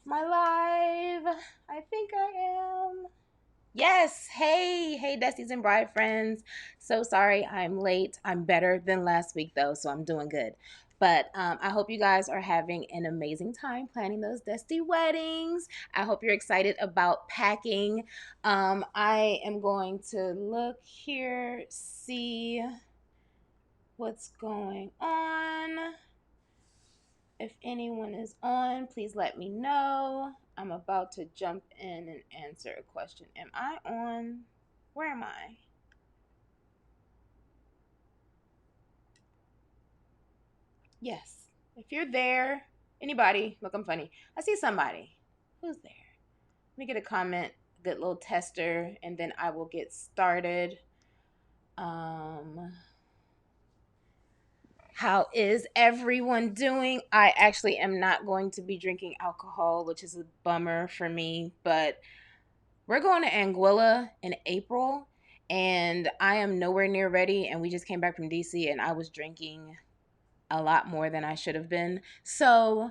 Am I live? I think I am. Yes. Hey, Desties and Bride friends. So sorry I'm late. I'm better than last week though, so I'm doing good. But I hope you guys are having an amazing time planning those Dusty weddings. I hope you're excited about packing. I am going to look here, see what's going on. If anyone is on, please let me know. I'm about to jump in and answer a question. Am I on? Where am I? Yes. If you're there, anybody, look, I'm funny. I see somebody. Who's there? Let me get a comment, good little tester, and then I will get started. Um, how is everyone doing? I actually am not going to be drinking alcohol, which is a bummer for me, but we're going to Anguilla in April, and I am nowhere near ready. And we just came back from DC, and I was drinking a lot more than I should have been. So,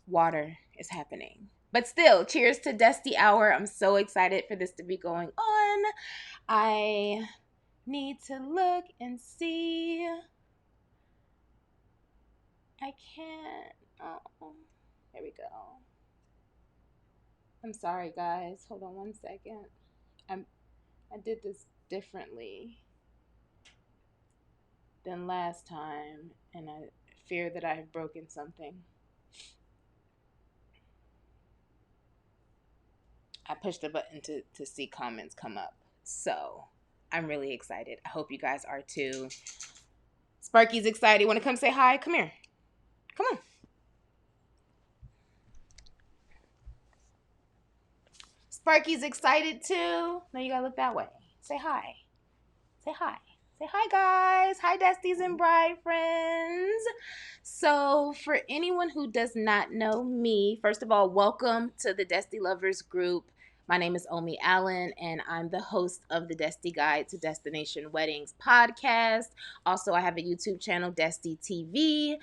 water is happening. But still, cheers to Destihour. I'm so excited for this to be going on. I need to look and see. I can't. Oh, there we go. I'm sorry, guys. Hold on one second. I'm, I did this differently than last time, and I fear that I have broken something. I pushed the button to see comments come up. So I'm really excited. I hope you guys are too. Sparky's excited. Want to come say hi? Come here. Come on. Sparky's excited too. No, you gotta look that way. Say hi. Say hi. Say hi, guys. Hi, Desties and Bride friends. So, for anyone who does not know me, first of all, welcome to the Desti Lovers group. My name is Omi Allen, and I'm the host of the Desti Guide to Destination Weddings podcast. Also, I have a YouTube channel, Desti TV,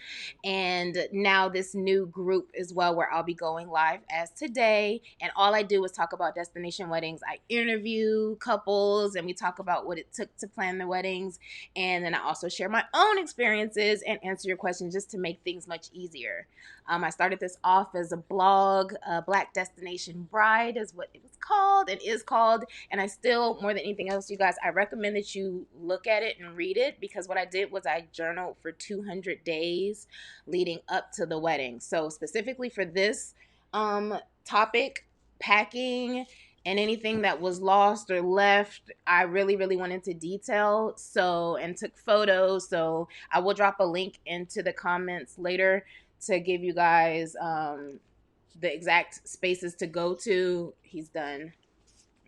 and now this new group as well where I'll be going live as today. And all I do is talk about destination weddings. I interview couples and we talk about what it took to plan the weddings. And then I also share my own experiences and answer your questions just to make things much easier. I started this off as a blog, Black Destination Bride is what it was called and is called. And I still, more than anything else, you guys, I recommend that you look at it and read it, because what I did was I journaled for 200 days leading up to the wedding. So specifically for this topic, packing and anything that was lost or left, I really wanted to detail, so, and took photos. So I will drop a link into the comments later to give you guys the exact spaces to go to. He's done.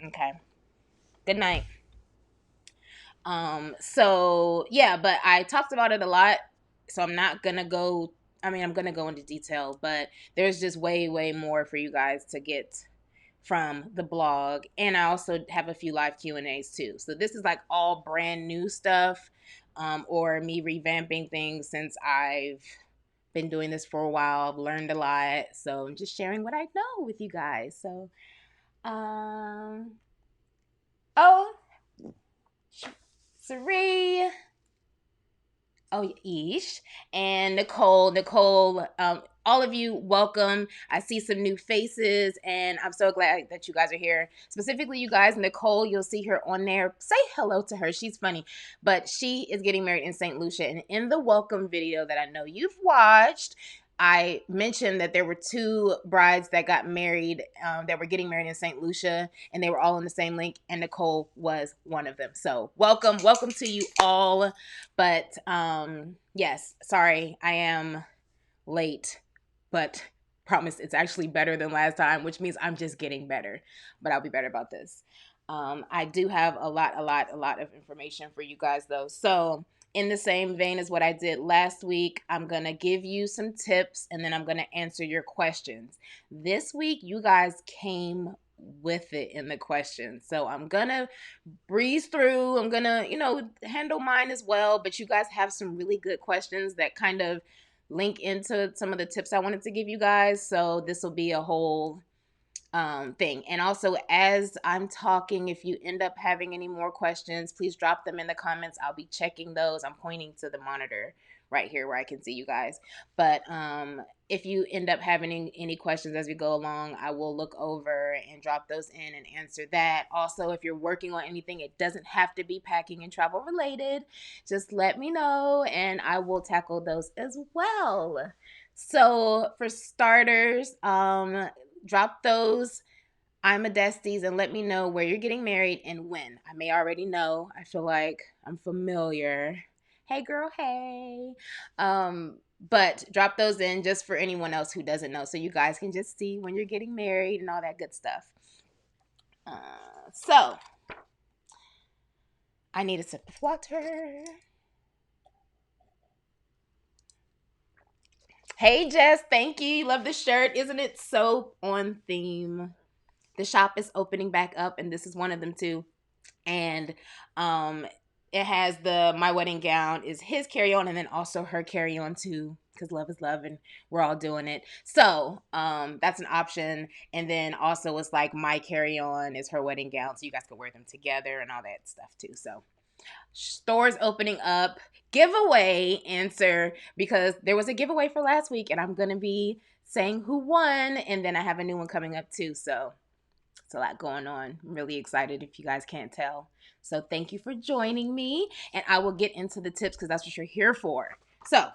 Okay, good night. So yeah, but I talked about it a lot, so I'm not gonna go. I mean, I'm gonna go into detail, but there's just way more for you guys to get from the blog, and I also have a few live Q&As too. So this is like all brand new stuff, or me revamping things since I've been doing this for a while. I've learned a lot, so I'm just sharing what I know with you guys. So, um, oh, Sari. Oh, Ish and Nicole. Nicole, all of you, welcome. I see some new faces, and I'm so glad that you guys are here. Specifically, you guys, Nicole, you'll see her on there. Say hello to her. She's funny, but she is getting married in St. Lucia. And in the welcome video that I know you've watched, I mentioned that there were two brides that got married, that were getting married in St. Lucia, and they were all in the same link, and Nicole was one of them. So welcome to you all. But yes, sorry, I am late, but promise it's actually better than last time, which means I'm just getting better. But I'll be better about this. I do have a lot of information for you guys though. So in the same vein as what I did last week, I'm gonna give you some tips and then I'm gonna answer your questions. This week, you guys came with it in the questions. So I'm gonna breeze through. I'm gonna, handle mine as well. But you guys have some really good questions that kind of link into some of the tips I wanted to give you guys. So this will be a whole thing. And also, as I'm talking, if you end up having any more questions, please drop them in the comments. I'll be checking those. I'm pointing to the monitor right here where I can see you guys. But if you end up having any questions as we go along, I will look over and drop those in and answer that. Also, if you're working on anything, it doesn't have to be packing and travel related. Just let me know and I will tackle those as well. So for starters, drop those I'm a Desties and let me know where you're getting married and when. I may already know. I feel like I'm familiar. Hey girl, hey. But drop those in just for anyone else who doesn't know, so you guys can just see when you're getting married and all that good stuff. So I need a sip of water. Hey Jess, thank you. Love the shirt. Isn't it so on theme? The shop is opening back up, and this is one of them too. And it has the my wedding gown is his carry-on and then also her carry-on too, because love is love and we're all doing it. So that's an option. And then also it's like my carry-on is her wedding gown, so you guys can wear them together and all that stuff too. So stores opening up. Giveaway answer, because there was a giveaway for last week and I'm gonna be saying who won, and then I have a new one coming up too. So it's a lot going on. I'm really excited if you guys can't tell. So thank you for joining me, and I will get into the tips because that's what you're here for. So,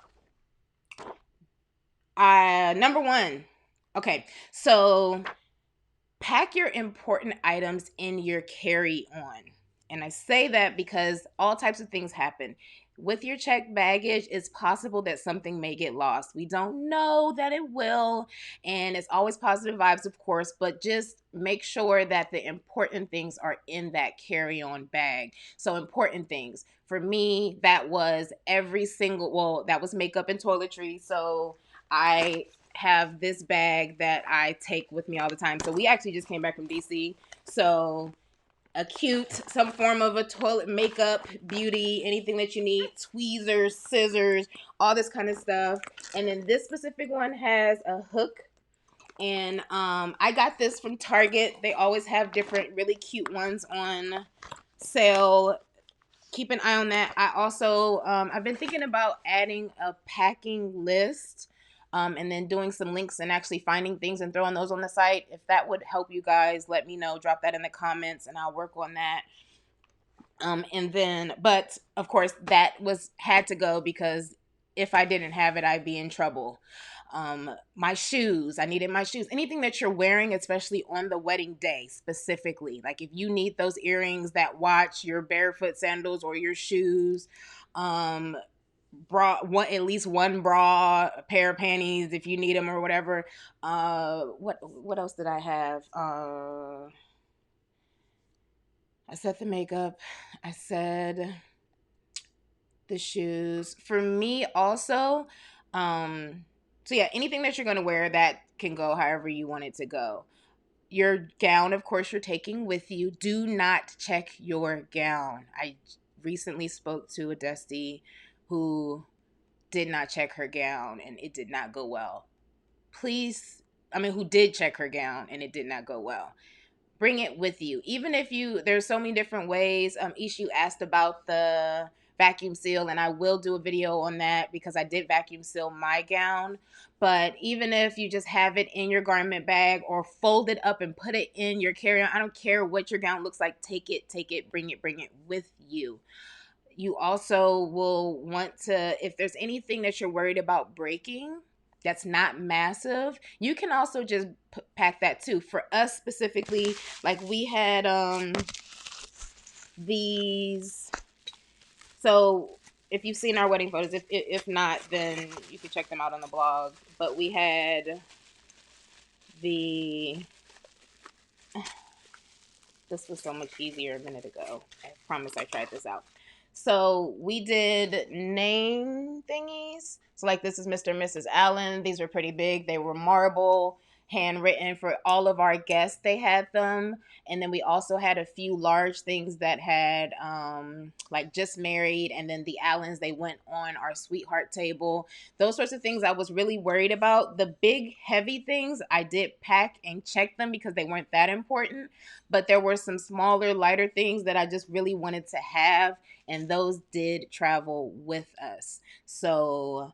number one. Okay, so pack your important items in your carry-on. And I say that because all types of things happen. With your checked baggage, it's possible that something may get lost. We don't know that it will, and it's always positive vibes, of course, but just make sure that the important things are in that carry-on bag. So important things. For me, that was that was makeup and toiletries. So I have this bag that I take with me all the time. So we actually just came back from DC. So some form of a toilet, makeup, beauty, anything that you need, tweezers, scissors, all this kind of stuff. And then this specific one has a hook. And I got this from Target. They always have different really cute ones on sale. Keep an eye on that. I also, I've been thinking about adding a packing list. And then doing some links and actually finding things and throwing those on the site. If that would help you guys, let me know. Drop that in the comments and I'll work on that. And then, but of course, that had to go because if I didn't have it, I'd be in trouble. My shoes, I needed my shoes. Anything that you're wearing, especially on the wedding day specifically. Like if you need those earrings, that watch, your barefoot sandals, or your shoes. At least one bra, a pair of panties if you need them or whatever. What else did I have? I said the makeup. I said the shoes. For me also, so yeah, anything that you're gonna wear that can go however you want it to go. Your gown, of course, you're taking with you. Do not check your gown. I recently spoke to a Destie who did not check her gown and it did not go well. Who did check her gown and it did not go well. Bring it with you. Even if there's so many different ways. Ishu asked about the vacuum seal, and I will do a video on that because I did vacuum seal my gown. But even if you just have it in your garment bag or fold it up and put it in your carry-on, I don't care what your gown looks like. Take it, bring it with you. You also will want to, if there's anything that you're worried about breaking that's not massive, you can also just pack that too. For us specifically, like we had these. So if you've seen our wedding photos, if not, then you can check them out on the blog. But we had this was so much easier a minute ago. I promise I tried this out. So we did name thingies. So like this is Mr. and Mrs. Allen. These were pretty big. They were marble. handwritten for all of our guests. They had them. And then we also had a few large things that had like just married, and then the Allens, they went on our sweetheart table. Those sorts of things I was really worried about. The big heavy things I did pack and check them because they weren't that important, but there were some smaller, lighter things that I just really wanted to have, and those did travel with us. So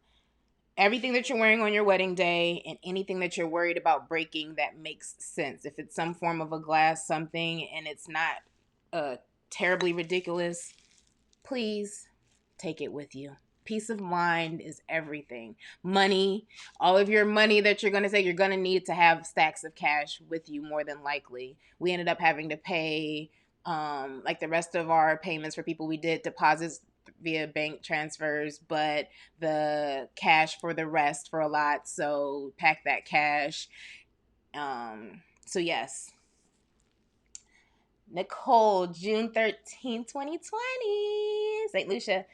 everything that you're wearing on your wedding day and anything that you're worried about breaking that makes sense. If it's some form of a glass something and it's not terribly ridiculous, please take it with you. Peace of mind is everything. Money, all of your money that you're going to say, you're going to need to have stacks of cash with you more than likely. We ended up having to pay like the rest of our payments for people. We did deposits via bank transfers, but the cash for the rest for a lot. So pack that cash. So yes, Nicole, June 13th, 2020. St. Lucia.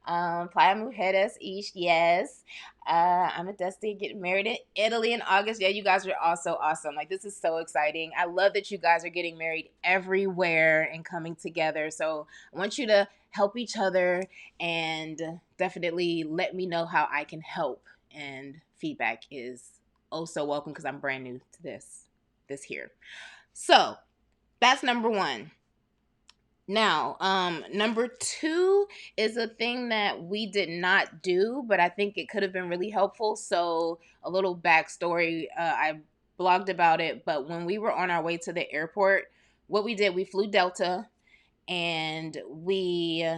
Playa Mujeres East, yes. I'm a Dusty getting married in Italy in August. Yeah, you guys are also awesome. Like, this is so exciting. I love that you guys are getting married everywhere and coming together. So I want you to help each other and definitely let me know how I can help. And feedback is oh so welcome because I'm brand new to this here. So that's number one. Now, number two is a thing that we did not do, but I think it could have been really helpful. So, a little backstory. I blogged about it, but when we were on our way to the airport, what we did, we flew Delta, and we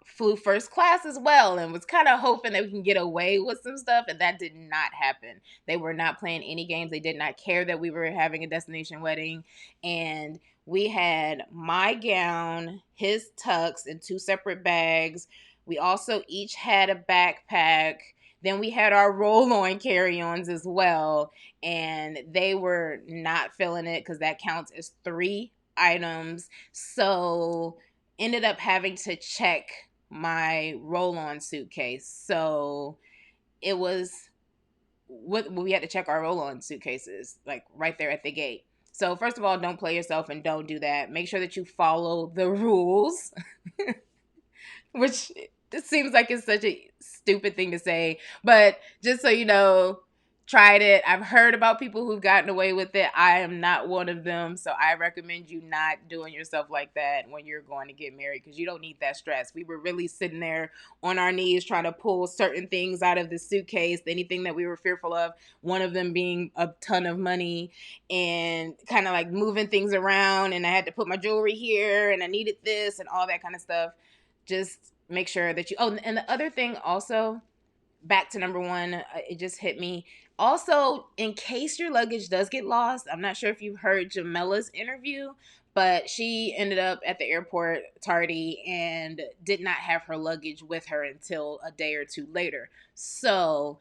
flew first class as well, and was kind of hoping that we can get away with some stuff, and that did not happen. They were not playing any games. They did not care that we were having a destination wedding, and we had my gown, his tux, in two separate bags. We also each had a backpack. Then we had our roll-on carry-ons as well, and they were not feeling it because that counts as 3 items. So ended up having to check my roll-on suitcase. So it was we had to check our roll-on suitcases like right there at the gate. So first of all, don't play yourself and don't do that. Make sure that you follow the rules, which it seems like it's such a stupid thing to say, but just so you know, tried it. I've heard about people who've gotten away with it. I am not one of them, so I recommend you not doing yourself like that when you're going to get married, because you don't need that stress. We were really sitting there on our knees trying to pull certain things out of the suitcase, anything that we were fearful of, one of them being a ton of money, and kind of like moving things around, and I had to put my jewelry here, and I needed this and all that kind of stuff. Just make sure that you, oh, and the other thing also, back to number one, it just hit me. Also, in case your luggage does get lost, I'm not sure if you've heard Jamella's interview, but she ended up at the airport tardy and did not have her luggage with her until a day or two later. So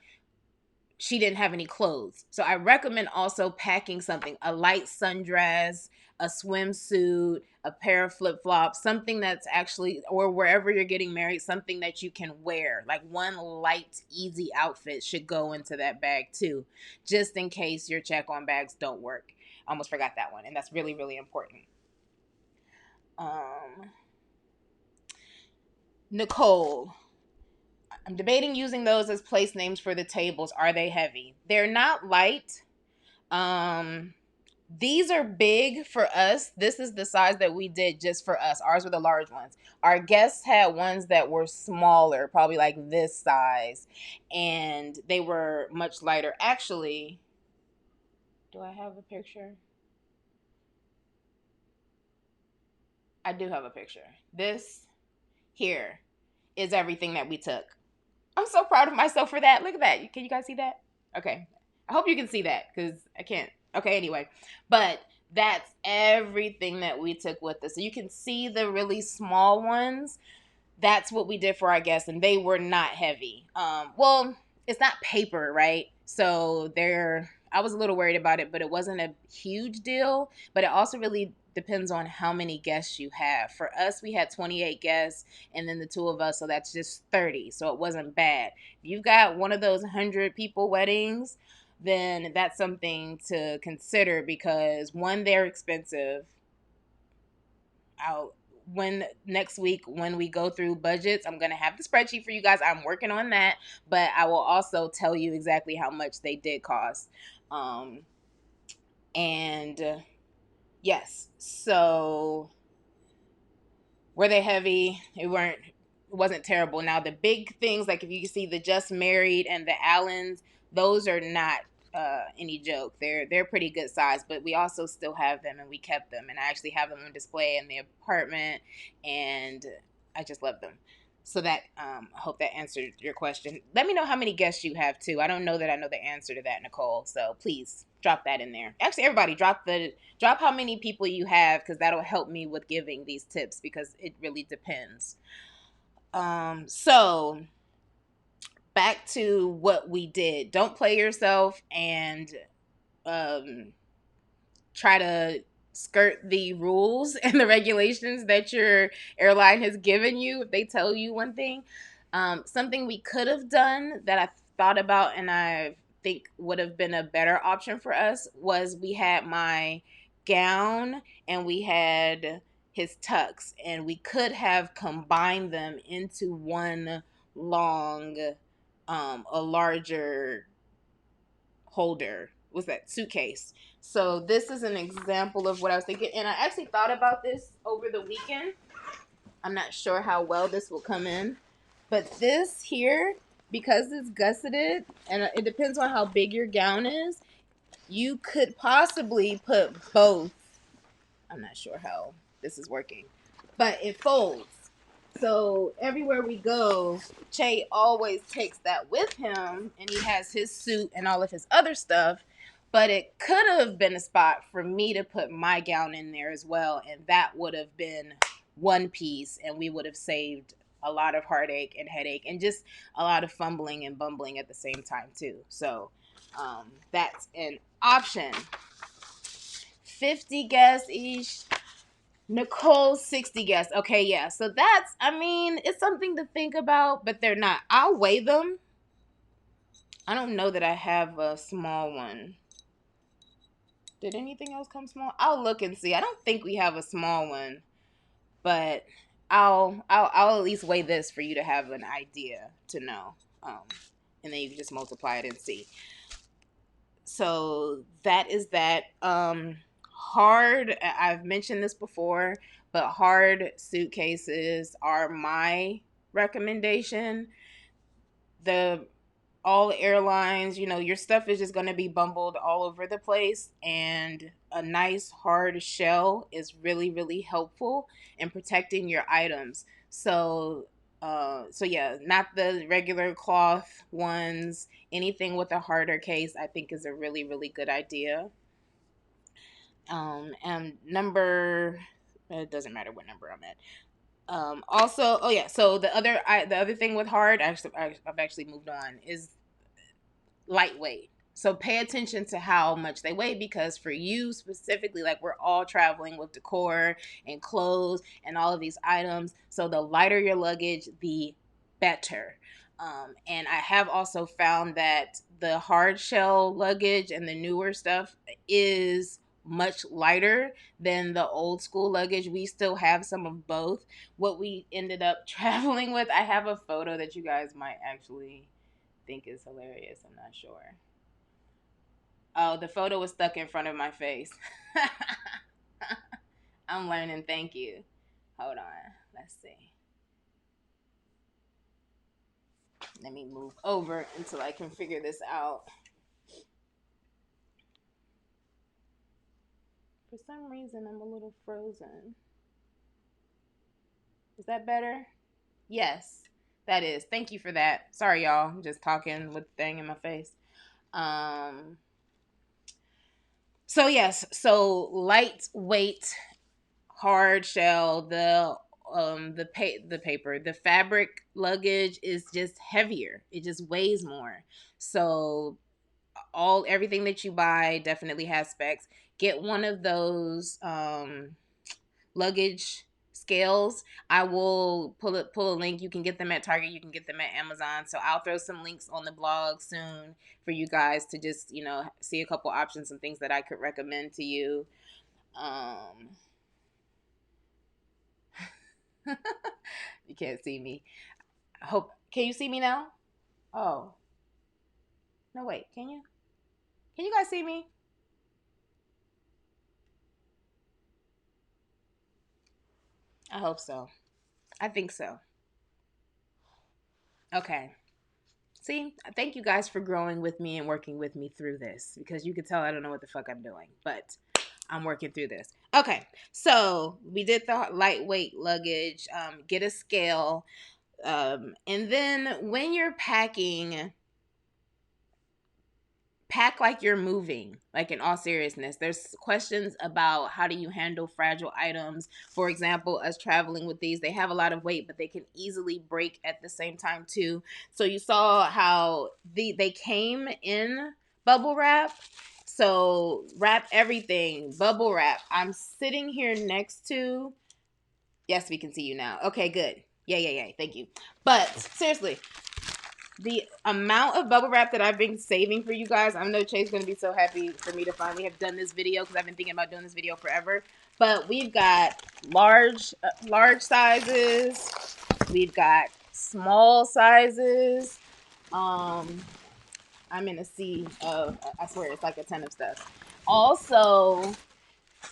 she didn't have any clothes. So I recommend also packing something, a light sundress, a swimsuit, a pair of flip-flops, something that's actually, or wherever you're getting married, something that you can wear. Like one light, easy outfit should go into that bag too, just in case your check-on bags don't work. Almost forgot that one, and that's really, really important. Nicole, I'm debating using those as place names for the tables. Are they heavy? They're not light. Um, these are big for us. This is the size that we did just for us. Ours were the large ones. Our guests had ones that were smaller, probably like this size, and they were much lighter. Actually, do I have a picture? I do have a picture. This here is everything that we took. I'm so proud of myself for that. Look at that. Can you guys see that? Okay. I hope you can see that because I can't. Okay, anyway. But that's everything that we took with us. So you can see the really small ones. That's what we did for our guests, and they were not heavy. Well, it's not paper, right? So I was a little worried about it, but it wasn't a huge deal. But it also really depends on how many guests you have. For us, we had 28 guests, and then the two of us, so that's just 30. So it wasn't bad. If you've got one of those 100 people weddings, then that's something to consider because one, they're expensive. I'll when next week when we go through budgets, I'm gonna have the spreadsheet for you guys. I'm working on that, but I will also tell you exactly how much they did cost. Um, and yes, so were they heavy? It wasn't terrible. Now the big things, like if you see the Just Married and the Allens, those are not any joke. They're pretty good size, but we also still have them and we kept them, and I actually have them on display in the apartment, and I just love them. So that I hope that answered your question. Let me know how many guests you have too. I don't know that I know the answer to that, Nicole. So please drop that in there. Actually, everybody drop how many people you have because that'll help me with giving these tips because it really depends. So back to what we did. Don't play yourself and um try to skirt the rules and the regulations that your airline has given you if they tell you one thing. Something we could have done that I thought about and I think would have been a better option for us was we had my gown and we had his tux, and we could have combined them into one long, a larger holder. What's that? Suitcase. So this is an example of what I was thinking, and I actually thought about this over the weekend. I'm not sure how well this will come in, but this here, because it's gusseted, and it depends on how big your gown is, you could possibly put both. I'm not sure how this is working, but it folds. So everywhere we go, Che always takes that with him, and he has his suit and all of his other stuff. But it could have been a spot for me to put my gown in there as well, and that would have been one piece, and we would have saved a lot of heartache and headache, and just a lot of fumbling and bumbling at the same time too. So that's an option. 50 guests each. Nicole, 60 guests. Okay, yeah. So that's, I mean, it's something to think about, but they're not. I'll weigh them. I don't know that I have a small one. Did anything else come small? I'll look and see. I don't think we have a small one, but I'll at least weigh this for you to have an idea to know. Um, and then you can just multiply it and see. So that is that. Hard, I've mentioned this before, but hard suitcases are my recommendation. The all airlines, your stuff is just going to be bumbled all over the place, and a nice hard shell is really really helpful in protecting your items. So yeah, not the regular cloth ones. Anything with a harder case I think is a really really good idea. And number, it doesn't matter what number I'm at. Also, oh yeah, so the other thing with hard, I've actually moved on, is lightweight. So pay attention to how much they weigh, because for you specifically, like, we're all traveling with decor and clothes and all of these items. So the lighter your luggage, the better. And I have also found that the hard shell luggage and the newer stuff is much lighter than the old school luggage. We still have some of both. What we ended up traveling with, I have a photo that you guys might actually think is hilarious. I'm not sure. Oh, the photo was stuck in front of my face. I'm learning. Thank you. Hold on. Let's see. Let me move over until I can figure this out. For some reason, I'm a little frozen. Is that better? Yes, that is. Thank you for that. Sorry, y'all. I'm just talking with the thing in my face. Um. So yes. So lightweight, hard shell. The paper, the fabric luggage is just heavier. It just weighs more. So everything that you buy definitely has specs. Get one of those luggage scales. I will pull a link. You can get them at Target. You can get them at Amazon. So I'll throw some links on the blog soon for you guys to just, see a couple options and things that I could recommend to you. You can't see me. Can you see me now? Oh. No, wait. Can you? Can you guys see me? I hope so. I think so. Okay. See, thank you guys for growing with me and working with me through this, because you could tell I don't know what the fuck I'm doing, but I'm working through this. Okay, so we did the lightweight luggage, get a scale, and then when you're packing, pack like you're moving. Like, in all seriousness, there's questions about how do you handle fragile items. For example, us traveling with these, they have a lot of weight, but they can easily break at the same time too. So you saw how they came in bubble wrap. So wrap everything, bubble wrap. I'm sitting here next to, yes, we can see you now. Okay, good. Yeah. Thank you. But seriously, the amount of bubble wrap that I've been saving for you guys, I know Chase is going to be so happy for me to finally have done this video, because I've been thinking about doing this video forever. But we've got large sizes. We've got small sizes. I'm in a sea of, I swear, it's like a ton of stuff. Also,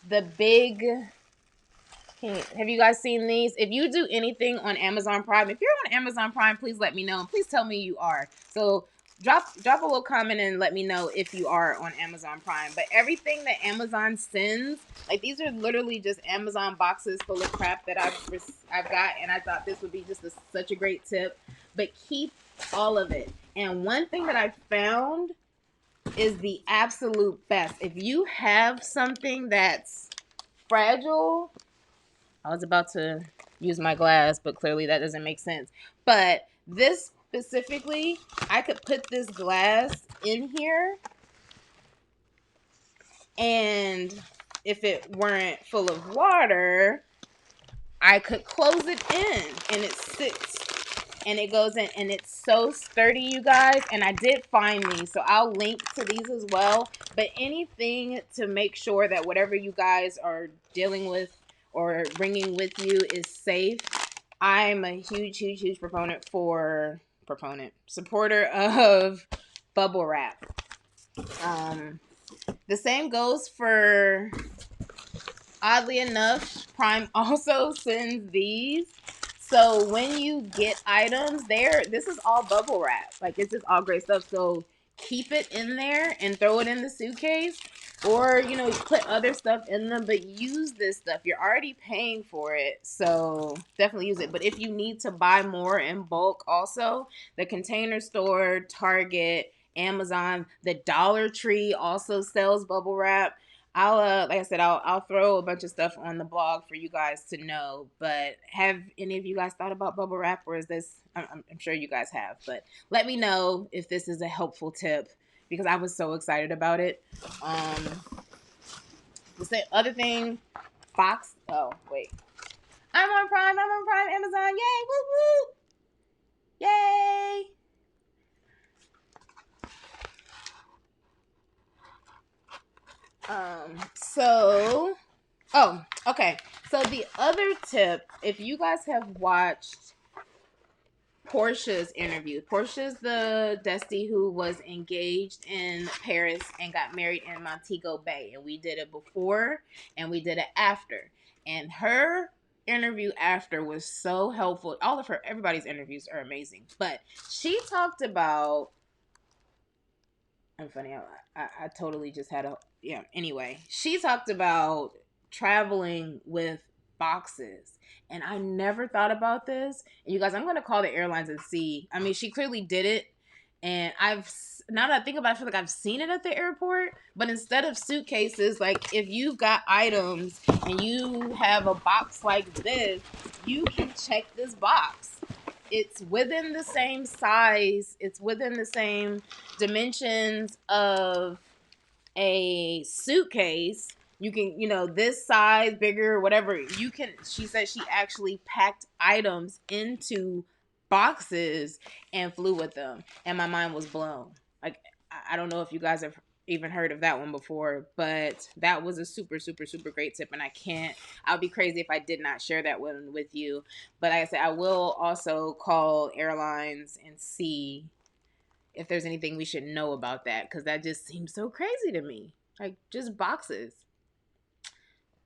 the big... Have you guys seen these? If you do anything on Amazon Prime, if you're on Amazon Prime, please let me know. And please tell me you are. So drop a little comment and let me know if you are on Amazon Prime. But everything that Amazon sends, like, these are literally just Amazon boxes full of crap that I've got, and I thought this would be just such a great tip. But keep all of it. And one thing that I found is the absolute best. If you have something that's fragile, I was about to use my glass, but clearly that doesn't make sense. But this specifically, I could put this glass in here, and if it weren't full of water, I could close it in, and it sits, and it goes in, and it's so sturdy, you guys. And I did find these, so I'll link to these as well. But anything to make sure that whatever you guys are dealing with or bringing with you is safe. I'm a huge supporter of bubble wrap. The same goes for, oddly enough, Prime also sends these. So when you get items there, this is all bubble wrap. Like, it's just all great stuff. So keep it in there and throw it in the suitcase, or put other stuff in them, but use this stuff. You're already paying for it, so definitely use it. But if you need to buy more in bulk, also, the Container Store, Target, Amazon, the Dollar Tree also sells bubble wrap. I'll like I said, I'll throw a bunch of stuff on the blog for you guys to know. But have any of you guys thought about bubble wrap, or is this? I'm sure you guys have, but let me know if this is a helpful tip, because I was so excited about it. The other thing, Fox. Oh wait, I'm on Prime. Amazon. Yay! Woo woo! Yay! Okay. So the other tip, if you guys have watched Portia's interview, Portia's the Desti who was engaged in Paris and got married in Montego Bay, and we did it before and we did it after. And her interview after was so helpful. Everybody's interviews are amazing, but she talked about, I'm funny. I totally just had anyway, she talked about traveling with boxes. And I never thought about this. And you guys, I'm going to call the airlines and see. I mean, she clearly did it. And now that I think about it, I feel like I've seen it at the airport. But instead of suitcases, like, if you've got items and you have a box like this, you can check this box. It's within the same size. It's within the same dimensions of a suitcase. You can, this size, bigger, whatever. You can, she said she actually packed items into boxes and flew with them. And my mind was blown. Like, I don't know if you guys have even heard of that one before, but that was a super, super, super great tip. And I would be crazy if I did not share that one with you. But like I said, I will also call airlines and see if there's anything we should know about that, because that just seems so crazy to me. Like, just boxes.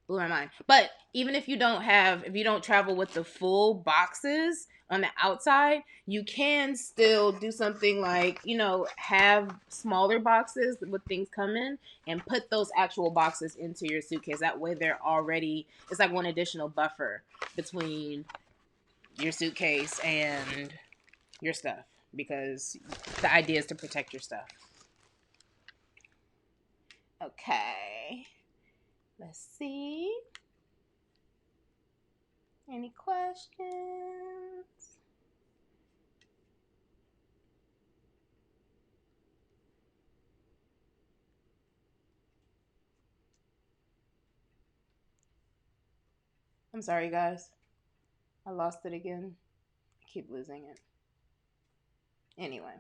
Blew my mind. But even if you don't travel with the full boxes on the outside, you can still do something like, have smaller boxes with things come in and put those actual boxes into your suitcase. That way it's like one additional buffer between your suitcase and your stuff, because the idea is to protect your stuff. Okay. Let's see. Any questions? I'm sorry, guys. I lost it again. I keep losing it. Anyway.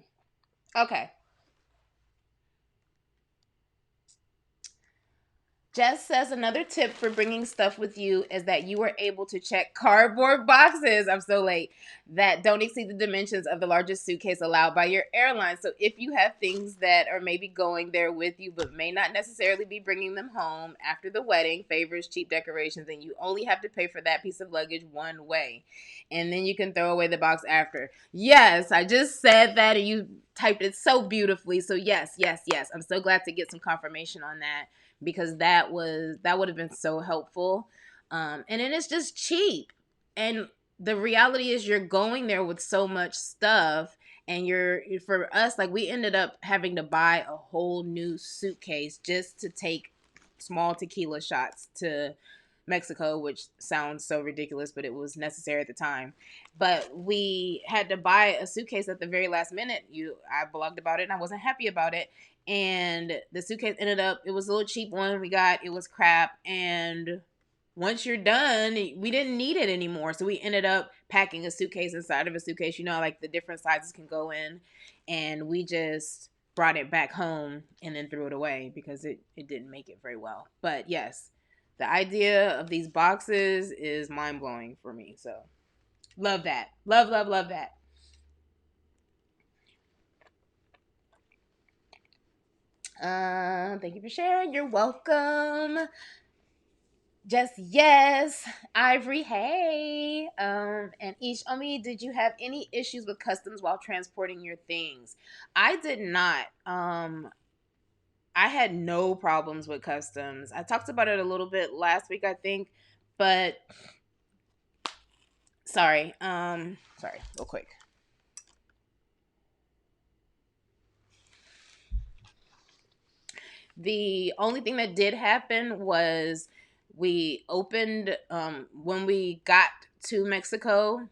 Okay. Jess says another tip for bringing stuff with you is that you are able to check cardboard boxes. I'm so late. That don't exceed the dimensions of the largest suitcase allowed by your airline. So if you have things that are maybe going there with you but may not necessarily be bringing them home after the wedding, favors, cheap decorations, and you only have to pay for that piece of luggage one way. And then you can throw away the box after. Yes, I just said that and you typed it so beautifully. So yes, yes, yes. I'm so glad to get some confirmation on that, because that would have been so helpful. And then it's just cheap. And the reality is you're going there with so much stuff, and for us, like, we ended up having to buy a whole new suitcase just to take small tequila shots to Mexico, which sounds so ridiculous, but it was necessary at the time. But we had to buy a suitcase at the very last minute. I blogged about it and I wasn't happy about it. And the suitcase it was a little cheap one we got. It was crap. And once you're done, we didn't need it anymore. So we ended up packing a suitcase inside of a suitcase, like the different sizes can go in. And we just brought it back home and then threw it away because it didn't make it very well. But yes, the idea of these boxes is mind blowing for me. So love that. Love, love, love that. Thank you for sharing. You're welcome. Just yes. Ivory, hey. And each Omi, did you have any issues with customs while transporting your things? I did not. I had no problems with customs. I talked about it a little bit last week, I think, but sorry. Sorry, real quick. The only thing that did happen was we opened when we got to Mexico,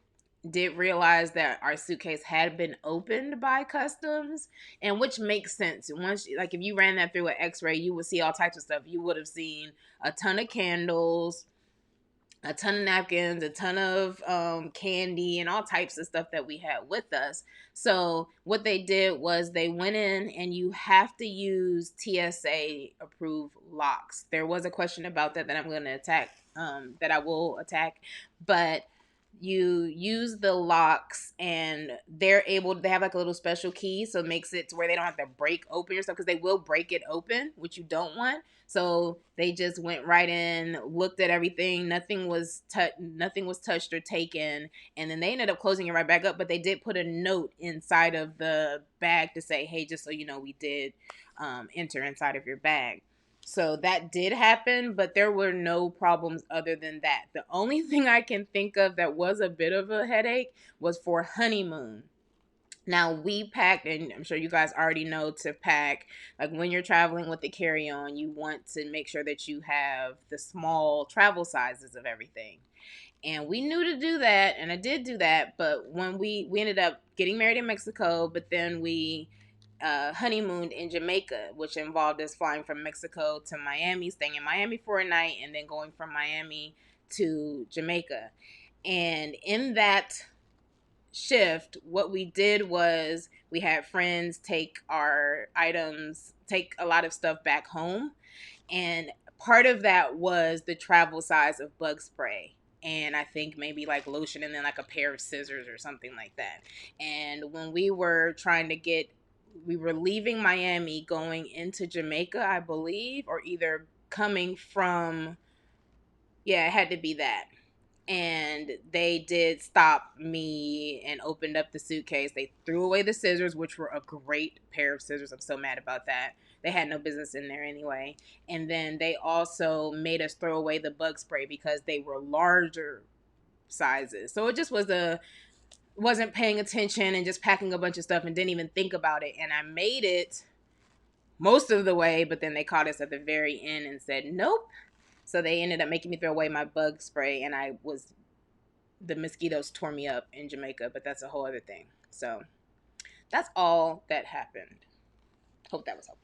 did realize that our suitcase had been opened by customs, and which makes sense. Once, like, if you ran that through an x-ray, you would see all types of stuff. You would have seen a ton of candles, a ton of napkins, a ton of candy, and all types of stuff that we had with us. So what they did was they went in, and you have to use TSA approved locks. There was a question about that I'm going to attack, that I will attack, but you use the locks and they have like a little special key, so it makes it to where they don't have to break open your stuff, because they will break it open, which you don't want. So they just went right in, looked at everything, nothing was touched or taken, and then they ended up closing it right back up. But they did put a note inside of the bag to say, hey, just so you know, we did enter inside of your bag. So that did happen, but there were no problems other than that. The only thing I can think of that was a bit of a headache was for honeymoon. Now, we packed, and I'm sure you guys already know to pack, like, when you're traveling with the carry-on, you want to make sure that you have the small travel sizes of everything. And we knew to do that, and I did do that, but when we ended up getting married in Mexico, but then we honeymooned in Jamaica, which involved us flying from Mexico to Miami, staying in Miami for a night, and then going from Miami to Jamaica. And in that shift, what we did was we had friends take our items, take a lot of stuff back home. And part of that was the travel size of bug spray. And I think maybe like lotion and then like a pair of scissors or something like that. And when we were trying to we were leaving Miami going into Jamaica, I believe, or either coming from, yeah, it had to be that. And they did stop me and opened up the suitcase. They threw away the scissors, which were a great pair of scissors. I'm so mad about that. They had no business in there anyway. And then they also made us throw away the bug spray because they were larger sizes. So it just wasn't paying attention and just packing a bunch of stuff and didn't even think about it. And I made it most of the way, but then they caught us at the very end and said, nope. So they ended up making me throw away my bug spray, and the mosquitoes tore me up in Jamaica, but that's a whole other thing. So that's all that happened. Hope that was helpful.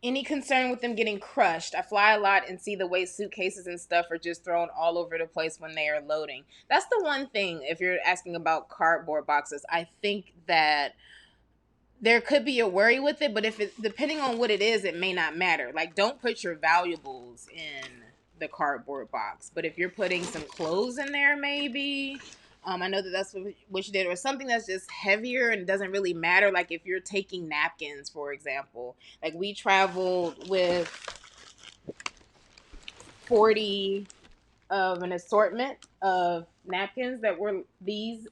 Any concern with them getting crushed? I fly a lot and see the way suitcases and stuff are just thrown all over the place when they are loading. That's the one thing, if you're asking about cardboard boxes, I think that there could be a worry with it, but if it's depending on what it is, it may not matter. Like, don't put your valuables in the cardboard box, but if you're putting some clothes in there, maybe. I know that that's what you did, or something that's just heavier and doesn't really matter. Like if you're taking napkins, for example. Like we traveled with 40 of an assortment of napkins that were these.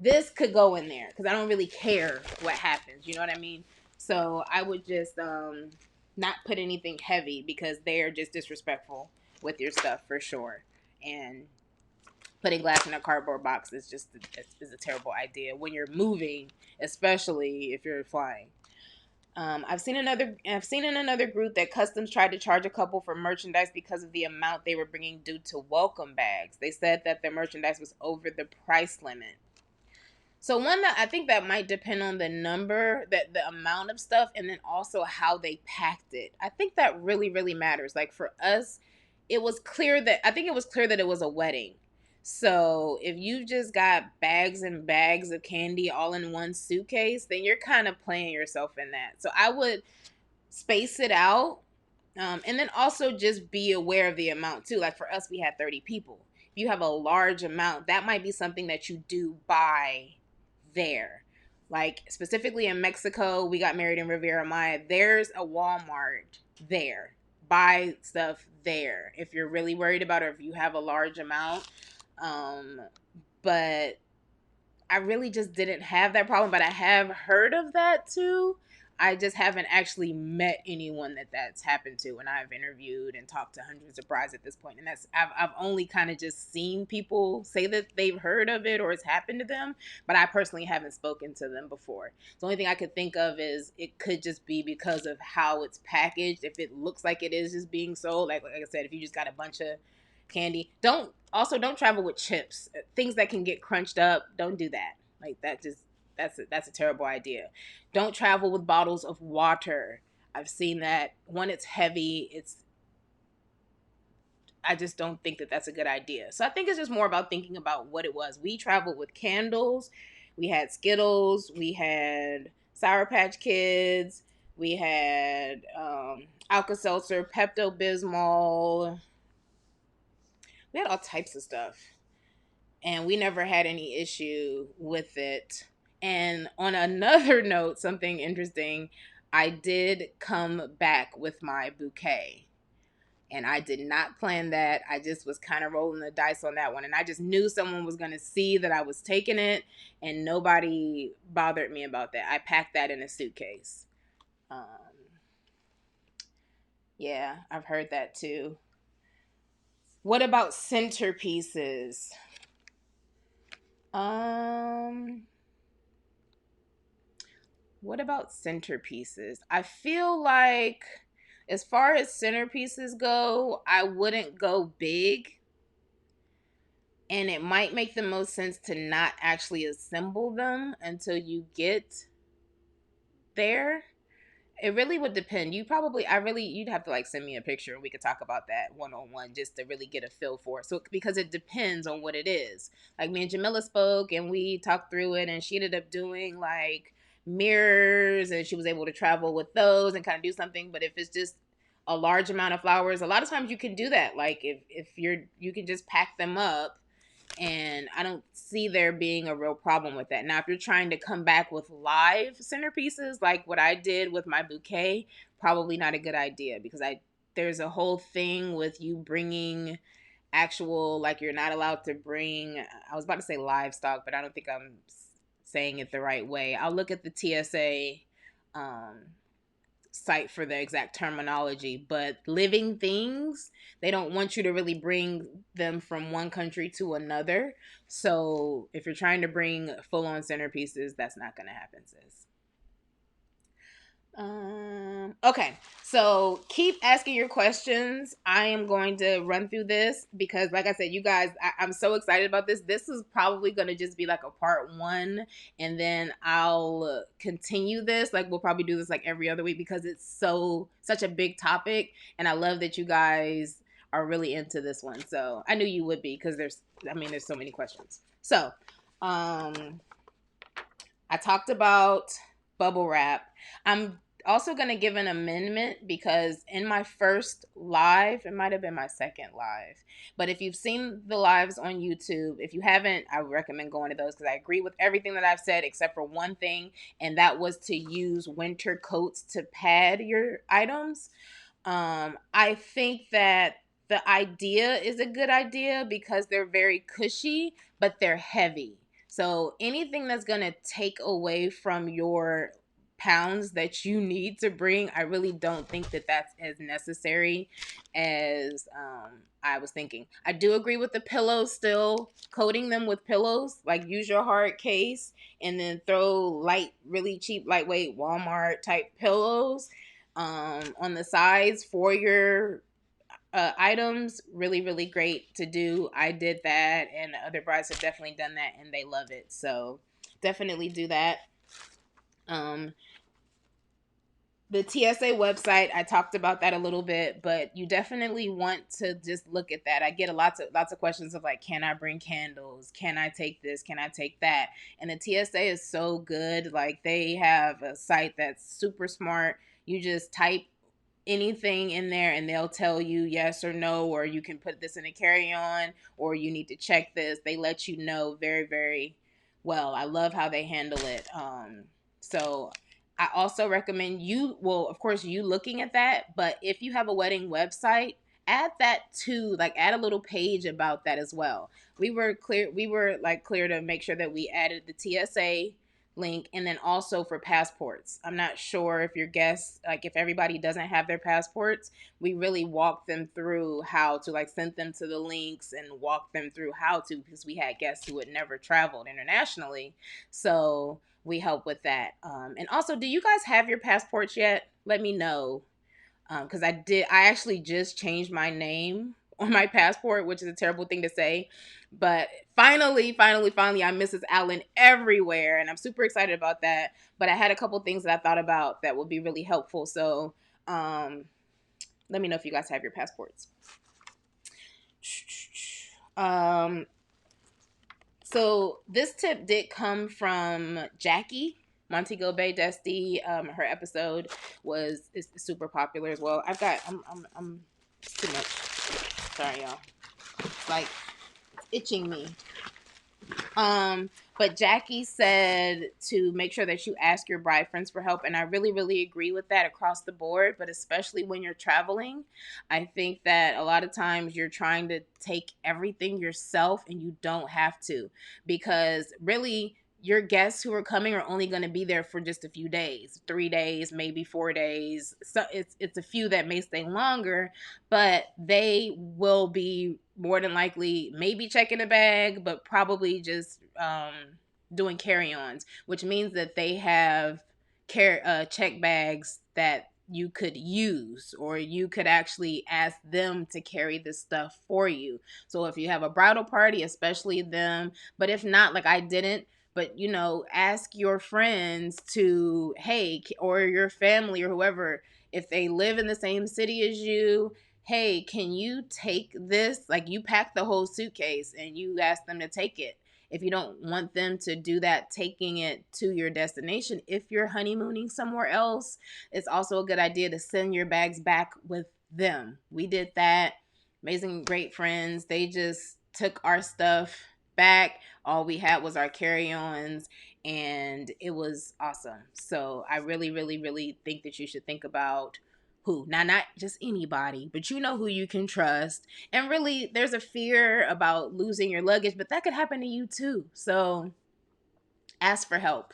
This could go in there because I don't really care what happens. You know what I mean? So I would just not put anything heavy because they're just disrespectful with your stuff for sure. And putting glass in a cardboard box is just is a terrible idea when you're moving, especially if you're flying. I've seen in another group that Customs tried to charge a couple for merchandise because of the amount they were bringing due to welcome bags. They said that their merchandise was over the price limit. So one that I think that might depend on the number, that the amount of stuff, and then also how they packed it. I think that really, really matters. Like for us, it was clear that it was a wedding. So if you just got bags and bags of candy all in one suitcase, then you're kind of playing yourself in that. So I would space it out. And then also just be aware of the amount too. Like for us, we had 30 people. If you have a large amount, that might be something that you do buy there. Like specifically in Mexico, we got married in Riviera Maya. There's a Walmart there. Buy stuff there if you're really worried about it or if you have a large amount. But I really just didn't have that problem, but I have heard of that too. I just haven't actually met anyone that's happened to, and I've interviewed and talked to hundreds of brides at this point, and I've only kind of just seen people say that they've heard of it or it's happened to them, but I personally haven't spoken to them before. The only thing I could think of is it could just be because of how it's packaged. If it looks like it is just being sold, like I said, if you just got a bunch of candy, don't travel with chips, things that can get crunched up. Don't do that. Like that's a terrible idea. Don't travel with bottles of water. I've seen that. One, it's heavy. I just don't think that that's a good idea. So I think it's just more about thinking about what it was. We traveled with candles. We had Skittles. We had Sour Patch Kids. We had Alka-Seltzer, Pepto-Bismol. We had all types of stuff. And we never had any issue with it. And on another note, something interesting, I did come back with my bouquet. And I did not plan that. I just was kind of rolling the dice on that one. And I just knew someone was going to see that I was taking it. And nobody bothered me about that. I packed that in a suitcase. Yeah, I've heard that too. What about centerpieces? What about centerpieces? I feel like as far as centerpieces go, I wouldn't go big. And it might make the most sense to not actually assemble them until you get there. It really would depend. You'd have to like send me a picture and we could talk about that one on one just to really get a feel for it. So, because it depends on what it is. Like me and Jamila spoke and we talked through it, and she ended up doing like mirrors, and she was able to travel with those and kind of do something. But if it's just a large amount of flowers, a lot of times you can do that. Like if you can just pack them up, and I don't see there being a real problem with that. Now, if you're trying to come back with live centerpieces like what I did with my bouquet, probably not a good idea, because there's a whole thing with you bringing actual, like, you're not allowed to bring, I was about to say livestock, but I don't think I'm saying it the right way. I'll look at the TSA site for the exact terminology, but living things, they don't want you to really bring them from one country to another. So if you're trying to bring full-on centerpieces, that's not going to happen, sis. Okay, so keep asking your questions. I am going to run through this because, like I said, you guys, I'm so excited about this. This is probably going to just be like a part one, and then I'll continue this. Like, we'll probably do this like every other week because it's such a big topic, and I love that you guys are really into this one. So I knew you would be, because there's so many questions. So, I talked about bubble wrap. I'm also going to give an amendment because in my first live, it might have been my second live, but if you've seen the lives on YouTube, if you haven't, I would recommend going to those because I agree with everything that I've said except for one thing, and that was to use winter coats to pad your items. I think that the idea is a good idea because they're very cushy, but they're heavy. So anything that's going to take away from your pounds that you need to bring, I really don't think that that's as necessary as I was thinking. I do agree with the pillows still, coating them with pillows, like use your hard case and then throw light, really cheap, lightweight Walmart type pillows on the sides for your items. Really, really great to do. I did that, and other brides have definitely done that, and they love it. So definitely do that. The TSA website, I talked about that a little bit, but you definitely want to just look at that. I get lots of questions of like, can I bring candles? Can I take this? Can I take that? And the TSA is so good. Like, they have a site that's super smart. You just type anything in there and they'll tell you yes or no, or you can put this in a carry-on, or you need to check this. They let you know very, very well. I love how they handle it. So I also recommend of course, you looking at that, but if you have a wedding website, add that too, like add a little page about that as well. We were clear to make sure that we added the TSA link, and then also for passports. I'm not sure if your guests, like if everybody doesn't have their passports, we really walk them through how to, like, send them to the links and walk them through how to, because we had guests who had never traveled internationally. So we help with that. And also, do you guys have your passports yet? Let me know. Because I actually just changed my name on my passport, which is a terrible thing to say. But finally, I'm Mrs. Allen everywhere, and I'm super excited about that. But I had a couple things that I thought about that would be really helpful. So let me know if you guys have your passports. So this tip did come from Jackie Montego Bay Desti. Her episode is super popular as well. I'm it's too much. Sorry, y'all. It's like itching me. But Jackie said to make sure that you ask your bride friends for help, and I really, really agree with that across the board, but especially when you're traveling. I think that a lot of times you're trying to take everything yourself, and you don't have to, because really your guests who are coming are only going to be there for just a few days, 3 days, maybe 4 days. So it's a few that may stay longer, but they will be more than likely maybe checking a bag, but probably just doing carry-ons, which means that they have check bags that you could use, or you could actually ask them to carry this stuff for you. So if you have a bridal party, especially them, but if not, like I didn't, but ask your friends to, hey, or your family or whoever, if they live in the same city as you, hey, can you take this? Like, you pack the whole suitcase and you ask them to take it. If you don't want them to do that, taking it to your destination, if you're honeymooning somewhere else, it's also a good idea to send your bags back with them. We did that. Amazing, great friends. They just took our stuff back. All we had was our carry-ons, and it was awesome. So I really, really, really think that you should think about who. Now, not just anybody, but who you can trust. And really, there's a fear about losing your luggage, but that could happen to you too. So ask for help.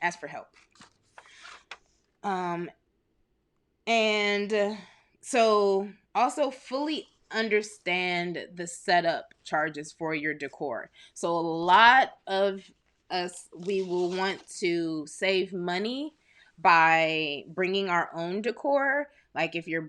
Ask for help. Um, and so also fully understand the setup charges for your decor. So a lot of us, we will want to save money by bringing our own decor. Like if you're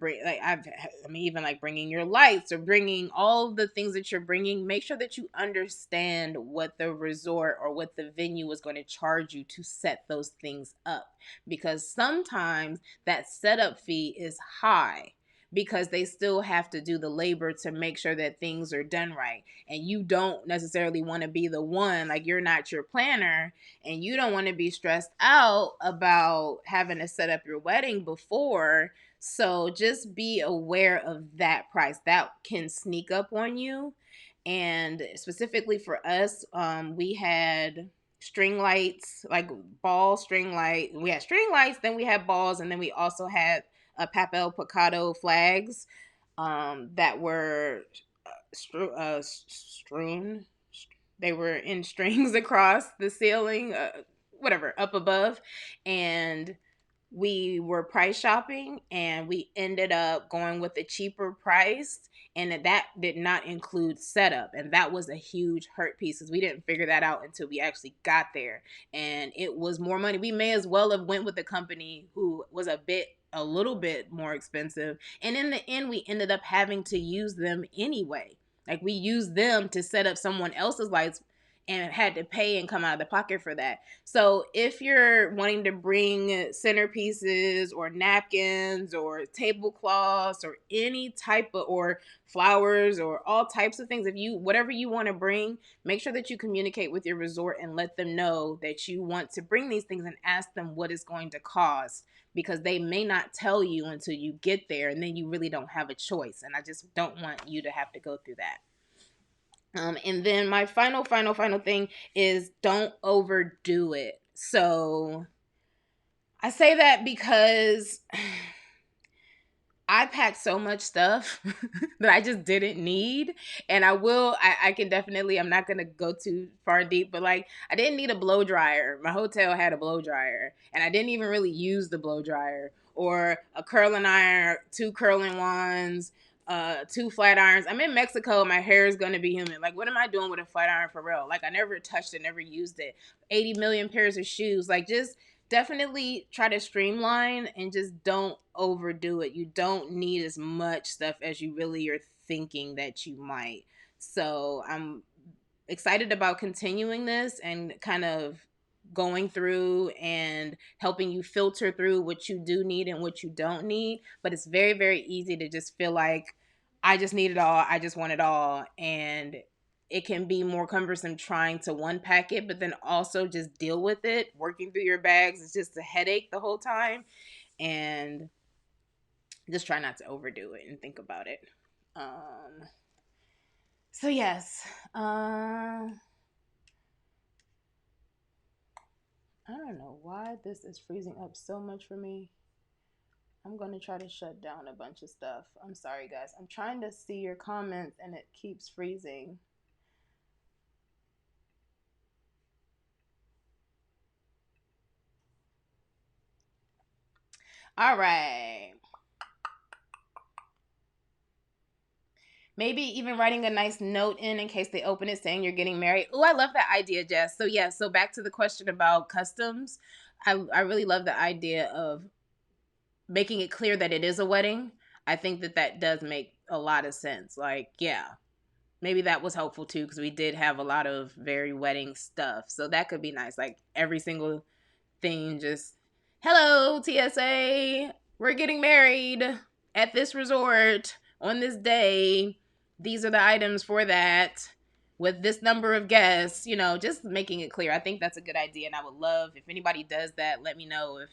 even like bringing your lights or bringing all the things that you're bringing, make sure that you understand what the resort or what the venue is going to charge you to set those things up, because sometimes that setup fee is high because they still have to do the labor to make sure that things are done right. And you don't necessarily want to be the one, like you're not your planner, and you don't want to be stressed out about having to set up your wedding before. So just be aware of that price. That can sneak up on you. And specifically for us, we had string lights, like ball string light. We had string lights, then we had balls, and then we also had papel picado flags that were strewn. They were in strings across the ceiling, whatever, up above. And we were price shopping and we ended up going with a cheaper price, and that did not include setup, and that was a huge hurt piece because we didn't figure that out until we actually got there, and it was more money. We may as well have went with a company who was a little bit more expensive, and in the end we ended up having to use them anyway. Like, we used them to set up someone else's lights and had to pay and come out of the pocket for that. So if you're wanting to bring centerpieces or napkins or tablecloths or any type of, or flowers or all types of things, if you, whatever you want to bring, make sure that you communicate with your resort and let them know that you want to bring these things and ask them what it's going to cost, because they may not tell you until you get there, and then you really don't have a choice. And I just don't want you to have to go through that. And then my final thing is don't overdo it. So I say that because I packed so much stuff that I just didn't need. And I can definitely, I'm not going to go too far deep, but like, I didn't need a blow dryer. My hotel had a blow dryer and I didn't even really use the blow dryer, or a curling iron, 2 curling wands, 2 flat irons. I'm in Mexico. My hair is going to be humid. Like, what am I doing with a flat iron for real? Like, I never touched it, never used it. 80 million pairs of shoes. Like, just definitely try to streamline and just don't overdo it. You don't need as much stuff as you really are thinking that you might. So I'm excited about continuing this and kind of going through and helping you filter through what you do need and what you don't need. But it's very, very easy to just feel like I just need it all. I just want it all. And it can be more cumbersome trying to one pack it, but then also just deal with it. Working through your bags is just a headache the whole time. And just try not to overdo it and think about it. So yes, I don't know why this is freezing up so much for me. I'm going to try to shut down a bunch of stuff. I'm sorry, guys. I'm trying to see your comments and it keeps freezing. All right. Maybe even writing a nice note in case they open it saying you're getting married. Oh, I love that idea, Jess. So yeah, so back to the question about customs. I really love the idea of making it clear that it is a wedding, I think that that does make a lot of sense. Like, yeah, maybe that was helpful too, because we did have a lot of very wedding stuff. So that could be nice. Like every single thing, just hello, TSA, we're getting married at this resort on this day. These are the items for that with this number of guests, just making it clear. I think that's a good idea. And I would love if anybody does that, let me know if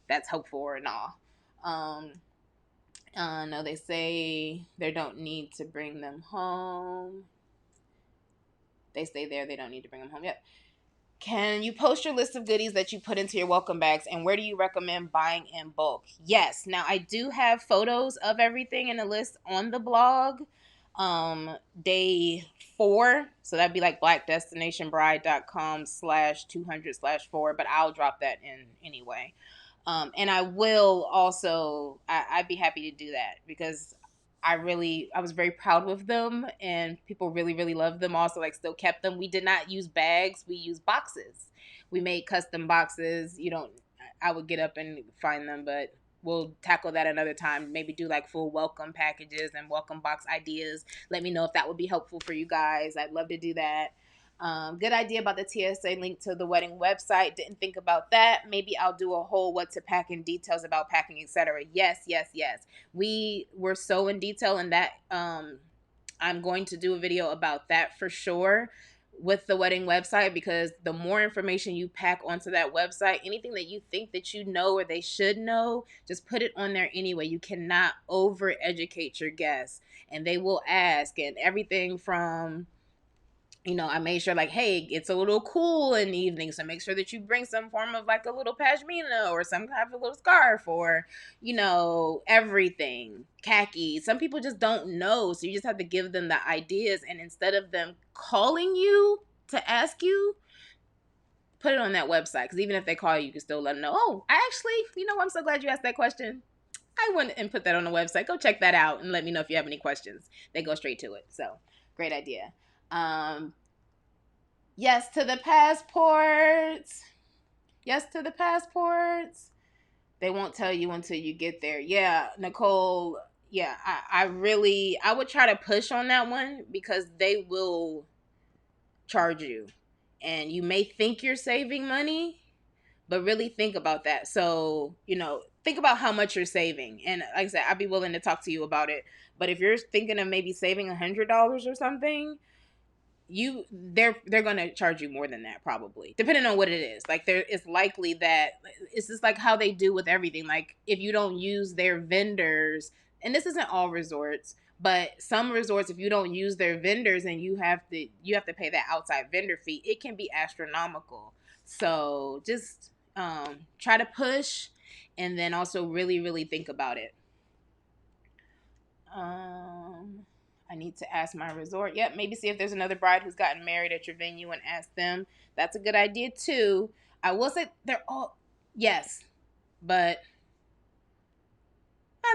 that's helpful or not. No, they say they don't need to bring them home. They stay there. They don't need to bring them home. Yep. Can you post your list of goodies that you put into your welcome bags, and where do you recommend buying in bulk? Yes. Now, I do have photos of everything in a list on the blog. Day 4. So that'd be like blackdestinationbride.com/200/4, but I'll drop that in anyway. And I will also, I'd be happy to do that because I was very proud of them, and people really, really loved them. Also, like, still kept them. We did not use bags, we used boxes. We made custom boxes. I would get up and find them, but we'll tackle that another time. Maybe do like full welcome packages and welcome box ideas. Let me know if that would be helpful for you guys. I'd love to do that. Good idea about the TSA link to the wedding website. Didn't think about that. Maybe I'll do a whole what to pack and details about packing, etc. Yes, yes, yes. We were so in detail in that. I'm going to do a video about that for sure with the wedding website, because the more information you pack onto that website, anything that you think that you know or they should know, just put it on there anyway. You cannot over educate your guests, and they will ask, and everything from, I made sure, like, hey, it's a little cool in the evening, so make sure that you bring some form of like a little pashmina or some kind of a little scarf, or, everything. Khaki. Some people just don't know, so you just have to give them the ideas, and instead of them calling you to ask you, put it on that website, because even if they call you, you can still let them know, oh, I actually, I'm so glad you asked that question. I went and put that on the website. Go check that out and let me know if you have any questions. They go straight to it. So, great idea. Yes to the passports. Yes to the passports. They won't tell you until you get there. Yeah, Nicole. Yeah, I would try to push on that one, because they will charge you. And you may think you're saving money, but really think about that. So, think about how much you're saving. And like I said, I'd be willing to talk to you about it. But if you're thinking of maybe saving $100 or something, they're gonna charge you more than that, probably, depending on what it is. Like, there is likely that it's just like how they do with everything. Like, if you don't use their vendors, and this isn't all resorts, but some resorts, if you don't use their vendors and you have to pay that outside vendor fee, it can be astronomical. So just try to push, and then also really, really think about it. I need to ask my resort. Yep, maybe see if there's another bride who's gotten married at your venue and ask them. That's a good idea too. I will say they're all, yes, but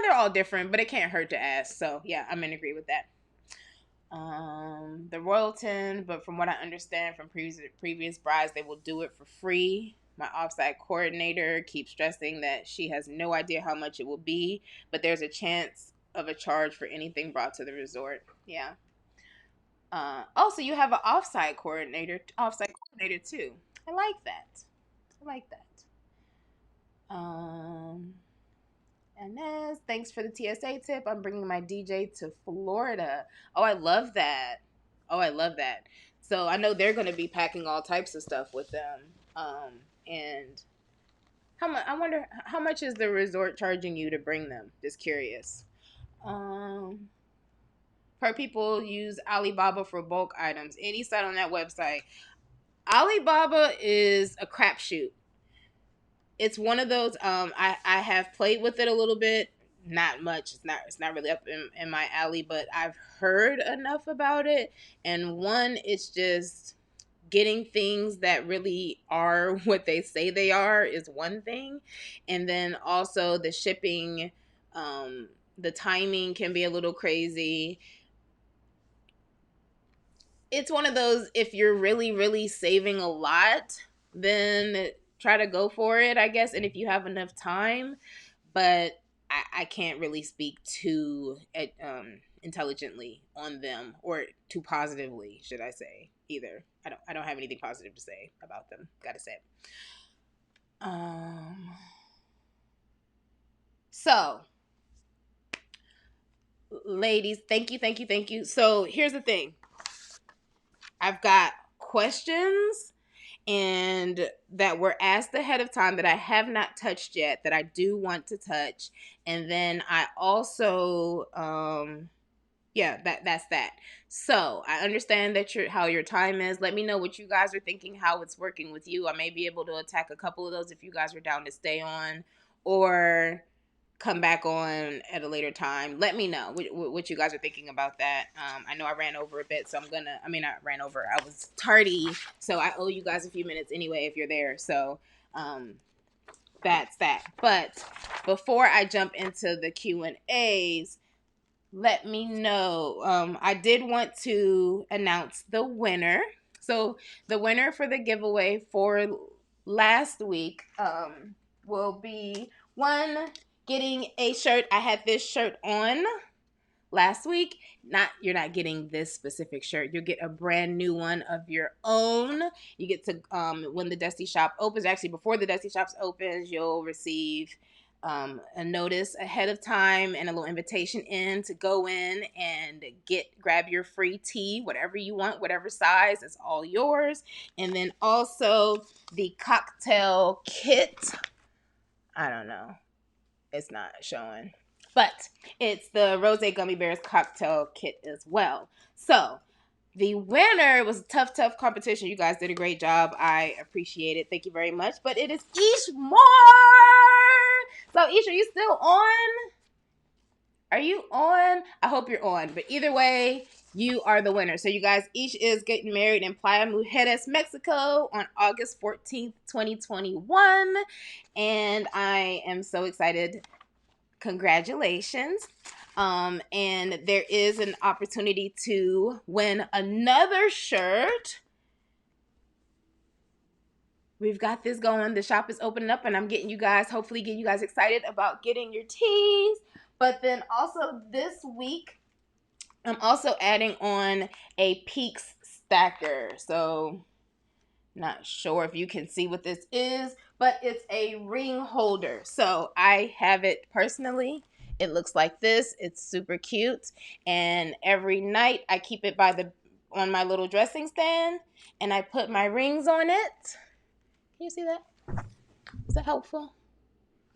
they're all different, but it can't hurt to ask. So yeah, I'm in agree with that. The Royalton, but from what I understand from previous brides, they will do it for free. My offsite coordinator keeps stressing that she has no idea how much it will be, but there's a chance of a charge for anything brought to the resort. Yeah. Also, you have an offsite coordinator too. I like that. I like that. And thanks for the TSA tip. I'm bringing my DJ to Florida. Oh, I love that. Oh, I love that. So I know they're going to be packing all types of stuff with them. And how much? I wonder how much is the resort charging you to bring them? Just curious. Per people use Alibaba for bulk items. Any site on that website. Alibaba is a crapshoot. It's one of those. I have played with it a little bit, not much. It's not really up in my alley, but I've heard enough about it. And one, it's just getting things that really are what they say they are is one thing, and then also the shipping, the timing can be a little crazy. It's one of those, if you're really, really saving a lot, then try to go for it, I guess, and if you have enough time. but I can't really speak too intelligently on them, or too positively, should I say, either. I don't have anything positive to say about them. Gotta say. So, ladies, thank you, thank you, thank you. So here's the thing. I've got questions and that were asked ahead of time that I have not touched yet, that I do want to touch. And then I also that's that. So I understand that how your time is. Let me know what you guys are thinking, how it's working with you. I may be able to attack a couple of those if you guys are down to stay on, or come back on at a later time. Let me know what you guys are thinking about that. I know I ran over a bit, so I ran over. I was tardy, so I owe you guys a few minutes anyway if you're there. So that's that. But before I jump into the Q&As, let me know. I did want to announce the winner. So the winner for the giveaway for last week will be one getting a shirt. I had this shirt on last week. You're not getting this specific shirt. You'll get a brand new one of your own. You get to when the Desti shop opens, actually before the Desti shops opens, you'll receive a notice ahead of time and a little invitation in to go in and grab your free tee, whatever you want, whatever size, it's all yours. And then also the cocktail kit. I don't know. It's not showing. But it's the Rose Gummy Bears cocktail kit as well. So the winner was a tough competition. You guys did a great job. I appreciate it. Thank you very much. But it is Ish Moore. So Ish, are you still on? Are you on? I hope you're on. But either way, you are the winner. So you guys, Ish is getting married in Playa Mujeres, Mexico on August 14th, 2021. And I am so excited. Congratulations. And there is an opportunity to win another shirt. We've got this going. The shop is opening up, and I'm hopefully getting you guys excited about getting your tees. But then also this week, I'm also adding on a Peaks stacker. So not sure if you can see what this is, but it's a ring holder. So I have it personally. It looks like this. It's super cute. And every night I keep it on my little dressing stand, and I put my rings on it. Can you see that? Is that helpful?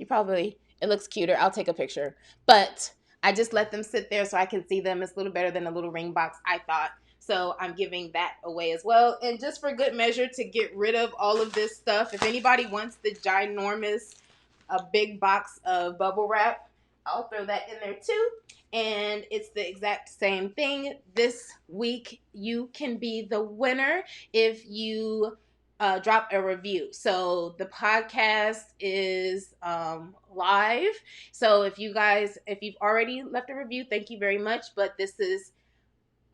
It looks cuter. I'll take a picture. But I just let them sit there so I can see them. It's a little better than a little ring box, I thought. So I'm giving that away as well. And just for good measure, to get rid of all of this stuff, if anybody wants the ginormous big box of bubble wrap, I'll throw that in there too. And it's the exact same thing. This week, you can be the winner if you drop a review. So the podcast is live. So if you've already left a review, thank you very much. But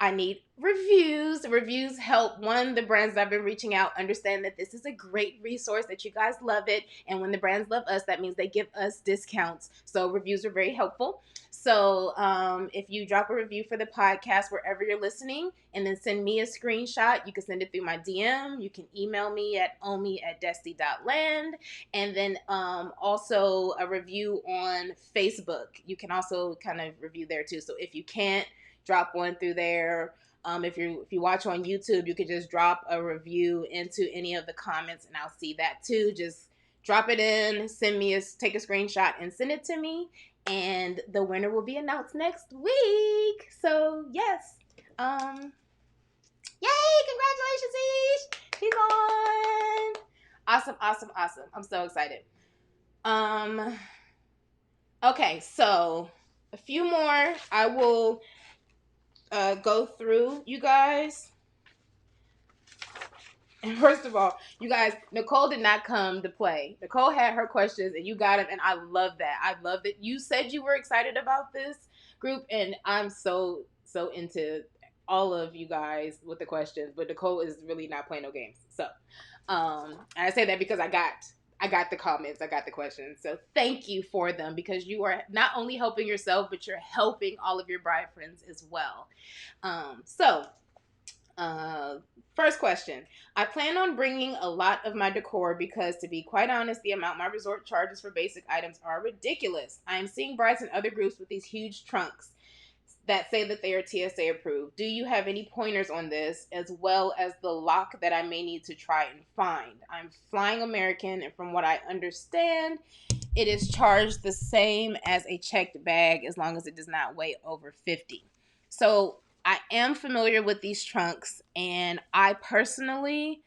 I need reviews. Reviews help, the brands that I've been reaching out understand that this is a great resource, that you guys love it. And when the brands love us, that means they give us discounts. So reviews are very helpful. So if you drop a review for the podcast wherever you're listening, and then send me a screenshot, you can send it through my DM. You can email me at omi@desti.land. And then also a review on Facebook. You can also kind of review there too. So if you can't drop one through there, if you watch on YouTube, you could just drop a review into any of the comments, and I'll see that too. Just drop it in, take a screenshot and send it to me, and the winner will be announced next week. So yes, yay! Congratulations, Ish! She's on. Awesome! I'm so excited. Okay, so a few more. I will go through, you guys. And first of all, you guys, Nicole did not come to play. Nicole had her questions, and you got them, and I love that. I love that you said you were excited about this group, and I'm so into all of you guys with the questions. But Nicole is really not playing no games. So, and I say that because I I got the comments, I got the questions. So thank you for them, because you are not only helping yourself, but you're helping all of your bride friends as well. So uh, first question. I plan on bringing a lot of my decor because, to be quite honest, the amount my resort charges for basic items are ridiculous. I am seeing brides in other groups with these huge trunks that say that they are TSA approved. Do you have any pointers on this, as well as the lock that I may need to try and find? I'm flying American, and from what I understand, it is charged the same as a checked bag as long as it does not weigh over 50. So I am familiar with these trunks, and I personally,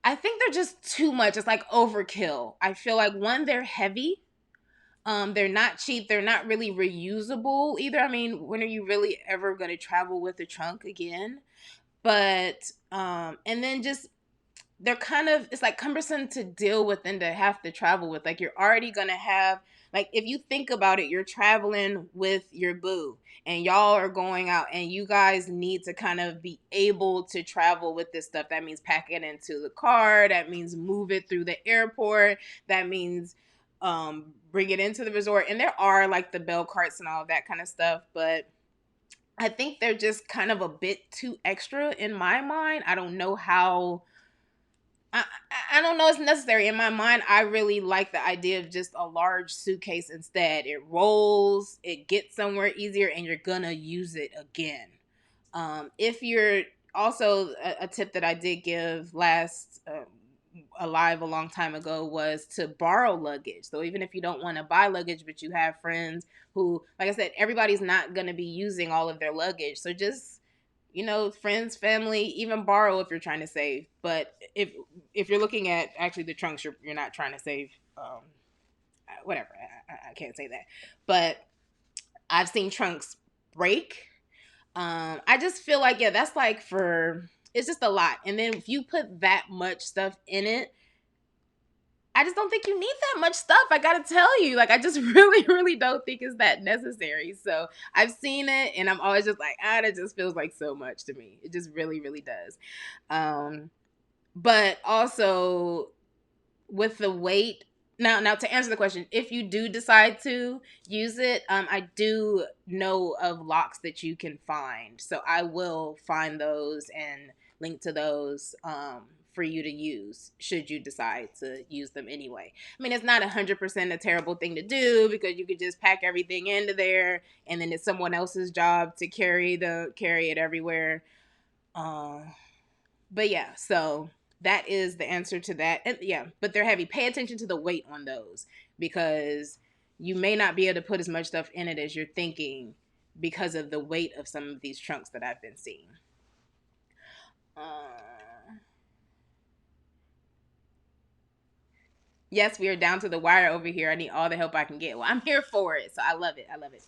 I think they're just too much. It's like overkill. I feel like, one, they're heavy. They're not cheap. They're not really reusable either. I mean, when are you really ever going to travel with a trunk again? But and then just, they're kind of, it's like cumbersome to deal with and to have to travel with. Like, you're already gonna have, like, if you think about it, you're traveling with your boo, and y'all are going out, and you guys need to kind of be able to travel with this stuff. That means pack it into the car, that means move it through the airport, that means bring it into the resort. And there are like the bell carts and all of that kind of stuff, but I think they're just kind of a bit too extra in my mind. I don't know how, I, I don't know it's necessary. In my mind, I really like the idea of just a large suitcase instead. It rolls, it gets somewhere easier, and you're gonna use it again. If you're also, a tip that I did give last alive a long time ago, was to borrow luggage. So even if you don't want to buy luggage, but you have friends who, like I said, everybody's not going to be using all of their luggage. So just, friends, family, even borrow if you're trying to save. But if you're looking at actually the trunks, you're not trying to save. Whatever, I can't say that. But I've seen trunks break. I just feel like, yeah, that's like it's just a lot. And then if you put that much stuff in it, I just don't think you need that much stuff. I gotta tell you, like, I just really, really don't think it's that necessary. So I've seen it, and I'm always just like, that just feels like so much to me. It just really, really does. But also with the weight. Now to answer the question, if you do decide to use it, I do know of locks that you can find. So I will find those and link to those for you to use, should you decide to use them anyway. I mean, it's not 100% a terrible thing to do, because you could just pack everything into there, and then it's someone else's job to carry it everywhere. But yeah, so that is the answer to that. And yeah, but they're heavy. Pay attention to the weight on those, because you may not be able to put as much stuff in it as you're thinking, because of the weight of some of these trunks that I've been seeing. Yes, we are down to the wire over here. I need all the help I can get. Well, I'm here for it, so I love it. I love it.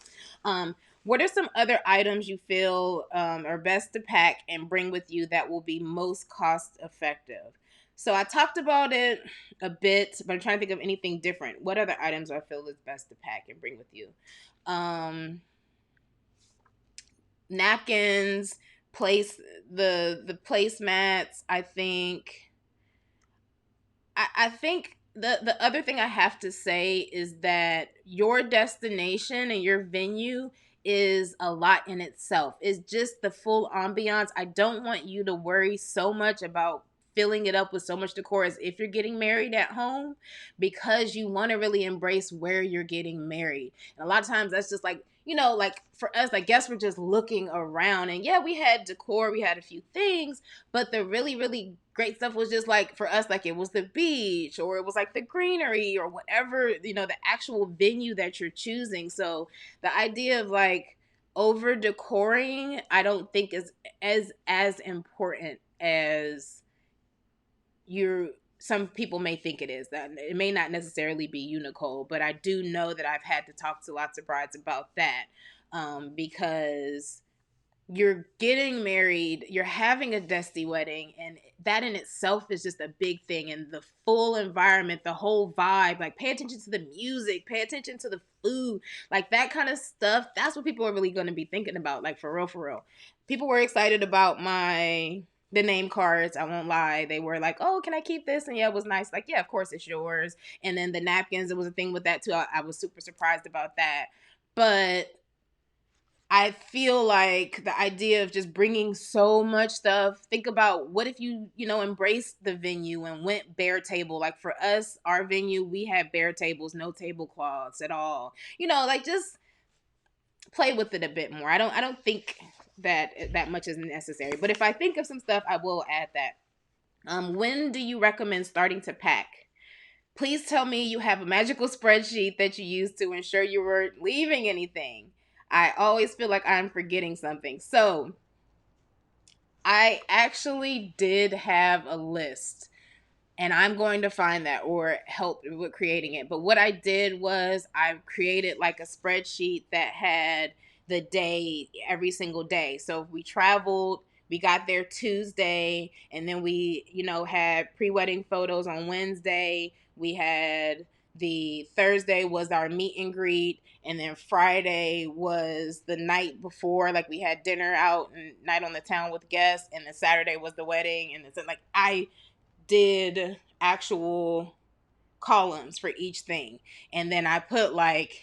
What are some other items you feel are best to pack and bring with you that will be most cost effective? So I talked about it a bit, but I'm trying to think of anything different. What other items I feel is best to pack and bring with you? Napkins, place the placemats. I think the other thing I have to say is that your destination and your venue is a lot in itself. It's just the full ambiance. I don't want you to worry so much about filling it up with so much decor as if you're getting married at home, because you want to really embrace where you're getting married. And a lot of times that's just like, like for us, I guess we're just looking around, and yeah, we had decor, we had a few things, but the really, really great stuff was just like, for us, like, it was the beach, or it was like the greenery, or whatever, the actual venue that you're choosing. So the idea of like over decoring, I don't think is as important as some people may think it is. That it may not necessarily be you, Nicole, but I do know that I've had to talk to lots of brides about that, because you're getting married, you're having a Desti wedding, and that in itself is just a big thing. And the full environment, the whole vibe, like, pay attention to the music, pay attention to the food, like that kind of stuff. That's what people are really going to be thinking about, like, for real, for real. People were excited about my the name cards, I won't lie, they were like, oh, can I keep this? And yeah, it was nice. Like, yeah, of course it's yours. And then the napkins, it was a thing with that too. I was super surprised about that. But I feel like the idea of just bringing so much stuff, think about what if you embraced the venue and went bare table. Like for us, our venue, we had bare tables, no tablecloths at all. Like just play with it a bit more. I don't think that much is necessary. But if I think of some stuff, I will add that. When do you recommend starting to pack? Please tell me you have a magical spreadsheet that you use to ensure you weren't leaving anything. I always feel like I'm forgetting something. So I actually did have a list, and I'm going to find that or help with creating it. But what I did was I created like a spreadsheet that had the day every single day. So if we traveled, we got there Tuesday, and then we, had pre-wedding photos on Wednesday. We had the Thursday was our meet and greet, and then Friday was the night before, like we had dinner out and night on the town with guests, and then Saturday was the wedding, and it's like I did actual columns for each thing. And then I put like,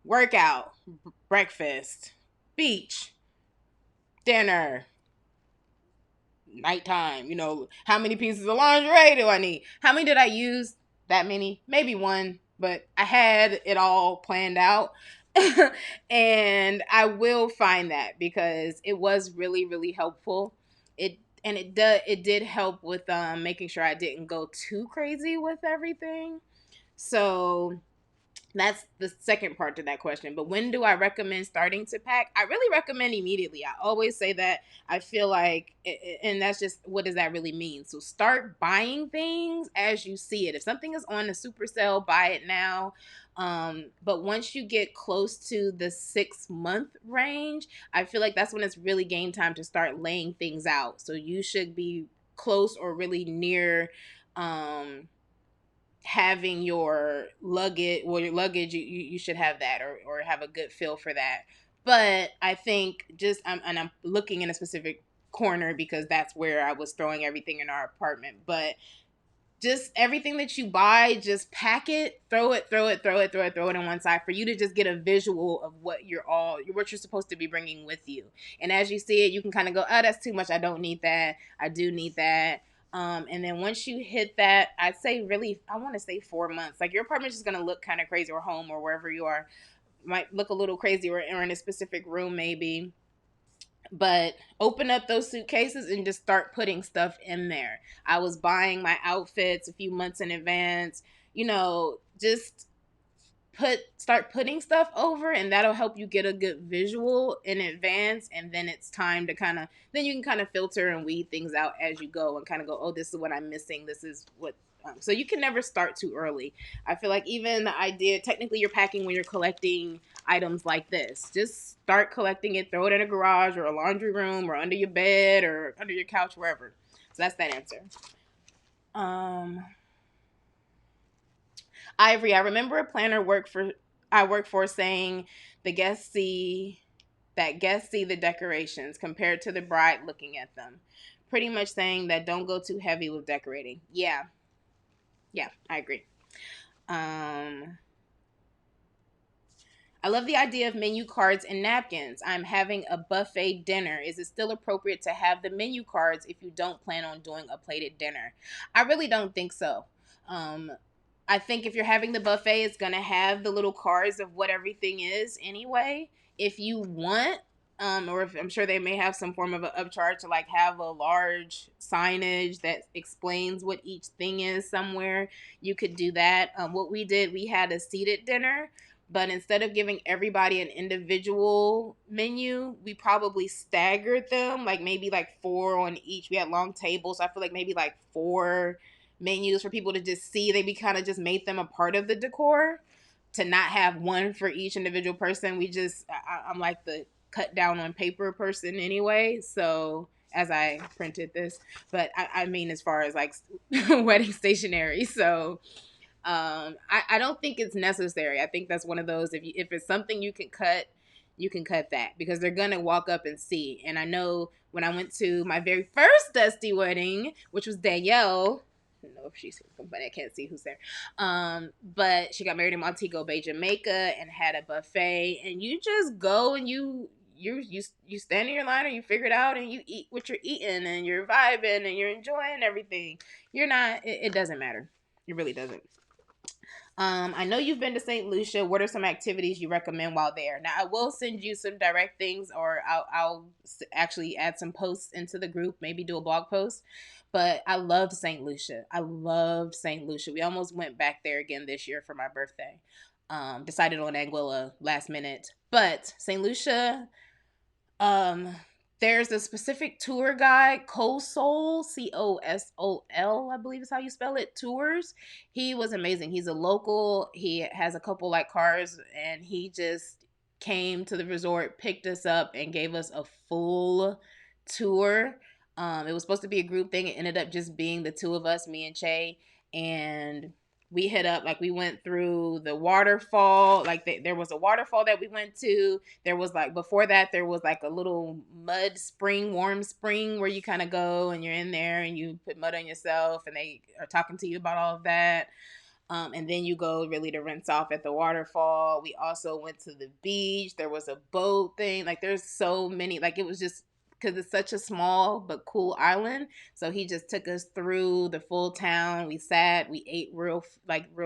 workout, breakfast, beach, dinner, nighttime, how many pieces of lingerie do I need? How many did I use? That many? Maybe one, but I had it all planned out. And I will find that because it was really, really helpful. It did help with making sure I didn't go too crazy with everything. So that's the second part to that question. But when do I recommend starting to pack? I really recommend immediately. I always say that. I feel like, and that's just, what does that really mean? So start buying things as you see it. If something is on a super sale, buy it now. But once you get close to the 6-month range, I feel like that's when it's really game time to start laying things out. So you should be close or really near having your luggage, you should have that, or have a good feel for that. But I think I'm looking in a specific corner because that's where I was throwing everything in our apartment. But just everything that you buy, just pack it, throw it on one side for you to just get a visual of what you're supposed to be bringing with you. And as you see it, you can kind of go, oh, that's too much. I don't need that. I do need that. And then once you hit that, I'd say really, I want to say 4 months. Like your apartment's just going to look kind of crazy, or home, or wherever you are, might look a little crazy, or in a specific room maybe. But open up those suitcases and just start putting stuff in there. I was buying my outfits a few months in advance. Just start putting stuff over, and that'll help you get a good visual in advance. And then it's time to then you can kind of filter and weed things out as you go, and kind of go, oh, this is what I'm missing, this is what so you can never start too early. I feel like even the idea, technically you're packing when you're collecting items like this. Just start collecting it, throw it in a garage or a laundry room or under your bed or under your couch, wherever. So that's that answer. Ivory, I remember a planner I work for saying the guests see the decorations compared to the bride looking at them. Pretty much saying that don't go too heavy with decorating. Yeah. Yeah, I agree. Um I love the idea of menu cards and napkins. I'm having a buffet dinner. Is it still appropriate to have the menu cards if you don't plan on doing a plated dinner? I really don't think so. Um, I think if you're having the buffet, it's going to have the little cards of what everything is anyway. If you want, or if I'm sure they may have some form of an upcharge to like have a large signage that explains what each thing is somewhere, you could do that. What we did, we had a seated dinner, but instead of giving everybody an individual menu, we probably staggered them, like maybe like four on each. We had long tables, so I feel like maybe like four menus for people to just see. They kind of just made them a part of the decor, to not have one for each individual person. I'm like the cut down on paper person anyway, so as I printed this, but I mean as far as like wedding stationery. So I don't think it's necessary. I think that's one of those, if it's something you can cut, you can cut that because they're gonna walk up and see. And I know when I went to my very first Dusty wedding, which was Danielle. I don't know if she's, but I can't see who's there. But she got married in Montego Bay, Jamaica, and had a buffet. And you just go and you stand in your line, or you figure it out, and you eat what you're eating, and you're vibing, and you're enjoying everything. You're not. It doesn't matter. It really doesn't. I know you've been to St. Lucia. What are some activities you recommend while there? Now, I will send you some direct things, or I'll actually add some posts into the group, maybe do a blog post. But I loved St. Lucia. I loved St. Lucia. We almost went back there again this year for my birthday. Decided on Anguilla last minute. But St. Lucia, um, there's a specific tour guide, Cosol, Cosol, I believe is how you spell it, tours. He was amazing. He's a local. He has a couple like cars, and he just came to the resort, picked us up, and gave us a full tour. It was supposed to be a group thing. It ended up just being the two of us, me and Che, and we hit up, like, we went through the waterfall. Like, there was a waterfall that we went to. There was, like, before that, there was like a little mud spring, warm spring, where you kind of go and you're in there and you put mud on yourself, and they are talking to you about all of that. And then you go really to rinse off at the waterfall. We also went to the beach. There was a boat thing. Like, there's so many. Like, it was just because it's such a small but cool island. So he just took us through the full town. We sat, we ate real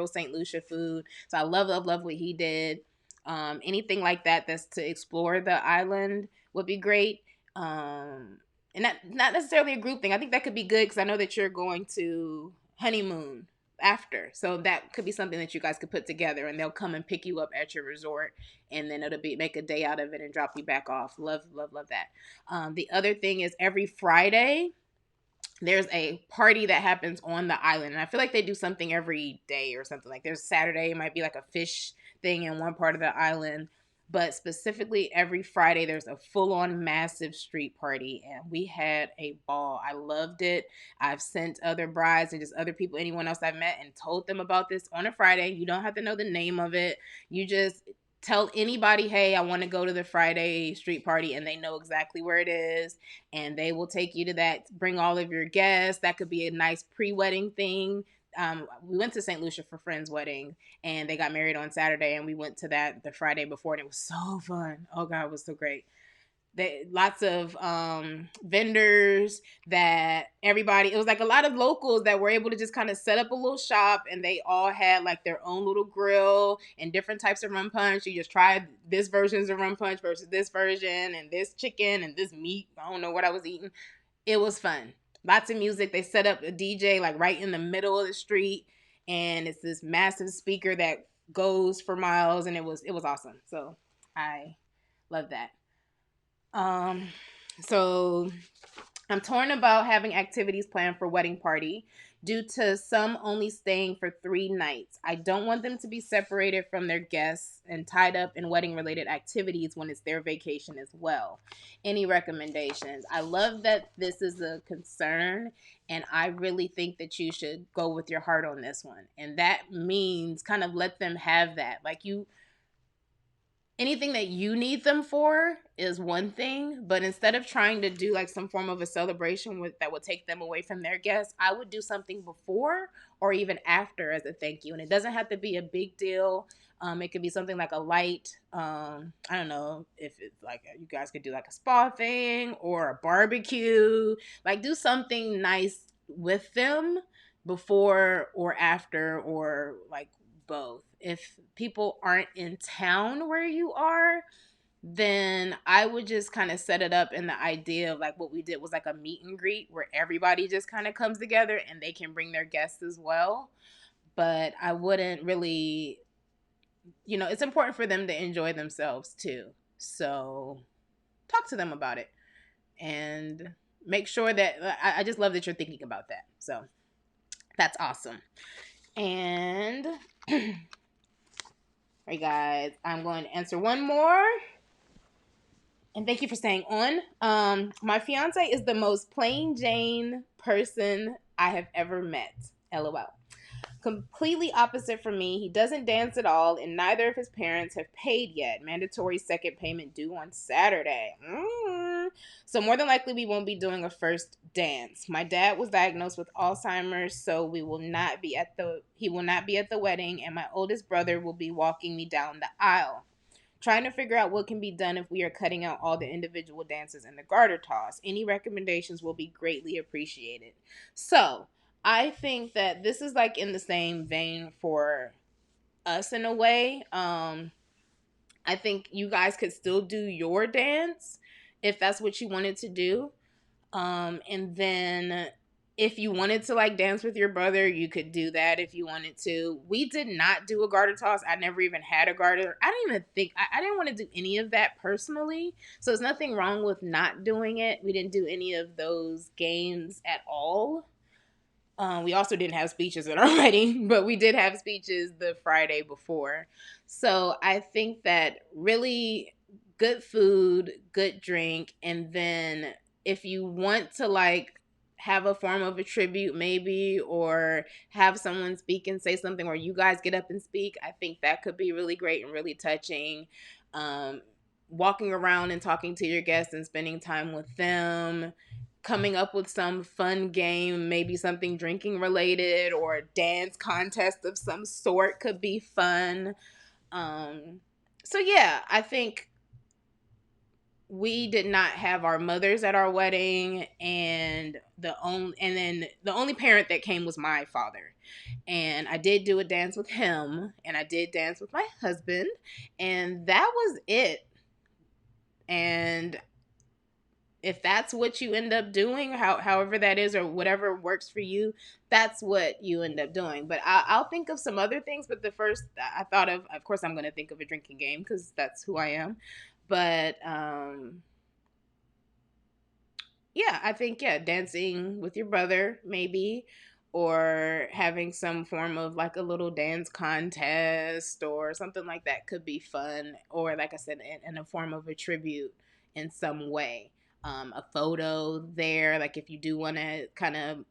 St. Lucia food. So I love what he did. Anything like that that's to explore the island would be great. And not necessarily a group thing. I think that could be good because I know that you're going to honeymoon after, so that could be something that you guys could put together, and they'll come and pick you up at your resort, and then it'll be make a day out of it and drop you back off. Love that. The other thing is every Friday there's a party that happens on the island, and I feel like they do something every day or something. Like, there's Saturday, it might be like a fish thing in one part of the island, but specifically every Friday there's a full-on massive street party, and we had a ball. I loved it. I've sent other brides and just other people, anyone else I've met, and told them about this on a Friday. You don't have to know the name of it. You just tell anybody, hey, I want to go to the Friday street party, and they know exactly where it is, and they will take you to that. Bring all of your guests. That could be a nice pre-wedding thing. We went to St. Lucia for a friend's wedding, and they got married on Saturday, and we went to that the Friday before, and it was so fun. Oh God, it was so great. Lots of vendors that everybody, it was like a lot of locals that were able to just kind of set up a little shop, and they all had like their own little grill and different types of rum punch. You just tried this version's of rum punch versus this version, and this chicken and this meat. I don't know what I was eating. It was fun. Lots of music. They set up a DJ like right in the middle of the street, and it's this massive speaker that goes for miles, and it was awesome. So I love that. So I'm torn about having activities planned for wedding party due to some only staying for 3 nights. I don't want them to be separated from their guests and tied up in wedding related activities when it's their vacation as well. Any recommendations? I love that this is a concern, and I really think that you should go with your heart on this one. And that means kind of let them have that. Like, anything that you need them for is one thing, but instead of trying to do like some form of a celebration that would take them away from their guests, I would do something before or even after as a thank you. And it doesn't have to be a big deal. It could be something like a light, I don't know if it's like, you guys could do like a spa thing or a barbecue. Like, do something nice with them before or after, or like both. If people aren't in town where you are, then I would just kind of set it up in the idea of like what we did was like a meet and greet where everybody just kind of comes together and they can bring their guests as well. But I wouldn't really, it's important for them to enjoy themselves too. So talk to them about it and make sure that I just love that you're thinking about that. So that's awesome. And all right, guys, I'm going to answer one more. And thank you for staying on. My fiance is the most plain Jane person I have ever met. LOL. Completely opposite from me. He doesn't dance at all, and neither of his parents have paid yet. Mandatory second payment due on Saturday. So more than likely, we won't be doing a first dance. My dad was diagnosed with Alzheimer's, so he will not be at the wedding, and my oldest brother will be walking me down the aisle. Trying to figure out what can be done if we are cutting out all the individual dances in the garter toss. Any recommendations will be greatly appreciated. So, I think that this is like in the same vein for us in a way. I think you guys could still do your dance if that's what you wanted to do. And then if you wanted to like dance with your brother, you could do that if you wanted to. We did not do a garter toss. I never even had a garter. I didn't even think, I didn't want to do any of that personally. So there's nothing wrong with not doing it. We didn't do any of those games at all. We also didn't have speeches at our wedding, but we did have speeches the Friday before. So I think that really good food, good drink, and then if you want to like have a form of a tribute maybe, or have someone speak and say something, or you guys get up and speak, I think that could be really great and really touching. Um, Walking around and talking to your guests and spending time with them, coming up with some fun game, maybe something drinking related or a dance contest of some sort could be fun. So yeah, I think we did not have our mothers at our wedding, and then the only parent that came was my father. And I did do a dance with him, and I did dance with my husband, and that was it. And if that's what you end up doing, however that is, or whatever works for you, that's what you end up doing. But I'll think of some other things. But the first I thought of course, I'm going to think of a drinking game because that's who I am. But yeah, I think, yeah, dancing with your brother maybe, or having some form of like a little dance contest or something like that could be fun. Or like I said, in a form of a tribute in some way. A photo there, like if you do want to kind of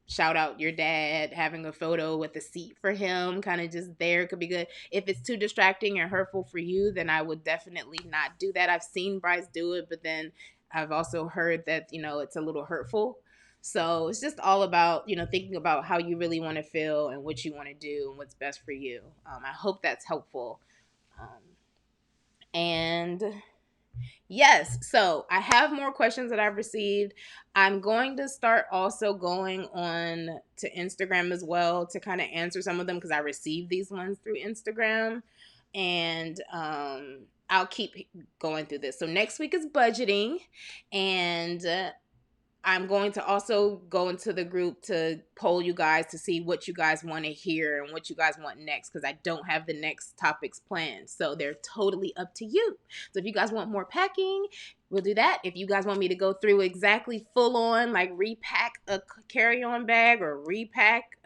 shout out your dad, having a photo with a seat for him kind of just there could be good. If it's too distracting or hurtful for you, then I would definitely not do that. I've seen Bryce do it, but then I've also heard that, it's a little hurtful. So it's just all about, thinking about how you really want to feel and what you want to do and what's best for you. I hope that's helpful. And yes, so I have more questions that I've received. I'm going to start also going on to Instagram as well to kind of answer some of them because I received these ones through Instagram. And I'll keep going through this. So next week is budgeting, and I'm going to also go into the group to poll you guys to see what you guys want to hear and what you guys want next, because I don't have the next topics planned. So they're totally up to you. So if you guys want more packing, we'll do that. If you guys want me to go through exactly full on, like repack a carry-on bag or repack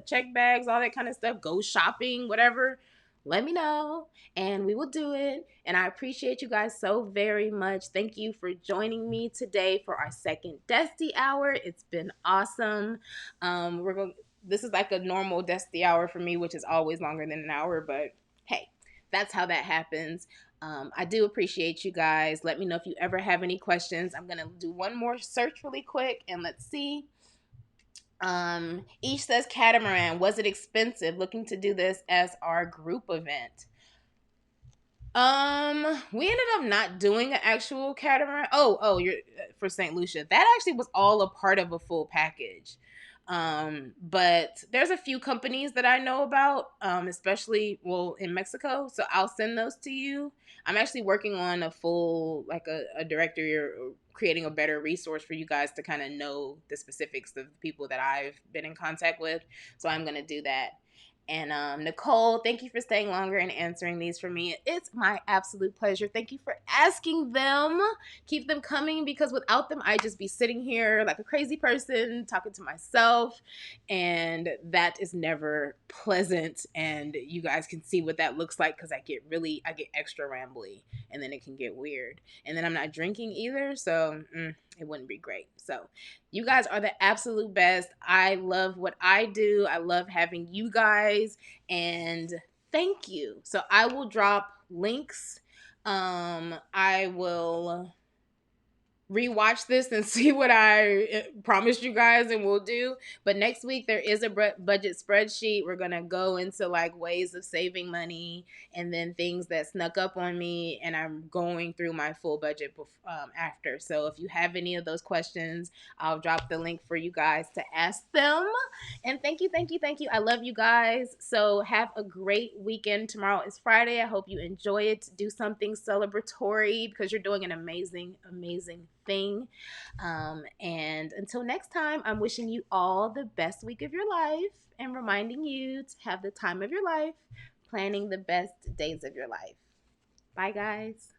check bags, all that kind of stuff, go shopping, whatever, let me know and we will do it. And I appreciate you guys so very much. Thank you for joining me today for our second Desti Hour. It's been awesome. This is like a normal Desti Hour for me, which is always longer than an hour, but hey, that's how that happens. I do appreciate you guys. Let me know if you ever have any questions. I'm going to do one more search really quick and let's see. Each says catamaran. Was it expensive? Looking to do this as our group event. We ended up not doing an actual catamaran. You're for St. Lucia. That actually was all a part of a full package. But there's a few companies that I know about, especially in Mexico. So I'll send those to you. I'm actually working on a full, like a directory or creating a better resource for you guys to kind of know the specifics of the people that I've been in contact with. So I'm going to do that. And Nicole, thank you for staying longer and answering these for me. It's my absolute pleasure. Thank you for asking them. Keep them coming, because without them, I'd just be sitting here like a crazy person talking to myself. And that is never pleasant. And you guys can see what that looks like, because I get extra rambly, and then it can get weird. And then I'm not drinking either. So it wouldn't be great. So you guys are the absolute best. I love what I do. I love having you guys, and thank you. So I will drop links. I will rewatch this and see what I promised you guys and we'll do. But next week there is a budget spreadsheet. We're gonna go into like ways of saving money and then things that snuck up on me, and I'm going through my full budget after. So if you have any of those questions, I'll drop the link for you guys to ask them. And thank you, thank you, thank you. I love you guys. So have a great weekend. Tomorrow is Friday. I hope you enjoy it. Do something celebratory because you're doing an amazing, amazing thing. And until next time, I'm wishing you all the best week of your life and reminding you to have the time of your life, planning the best days of your life. Bye, guys.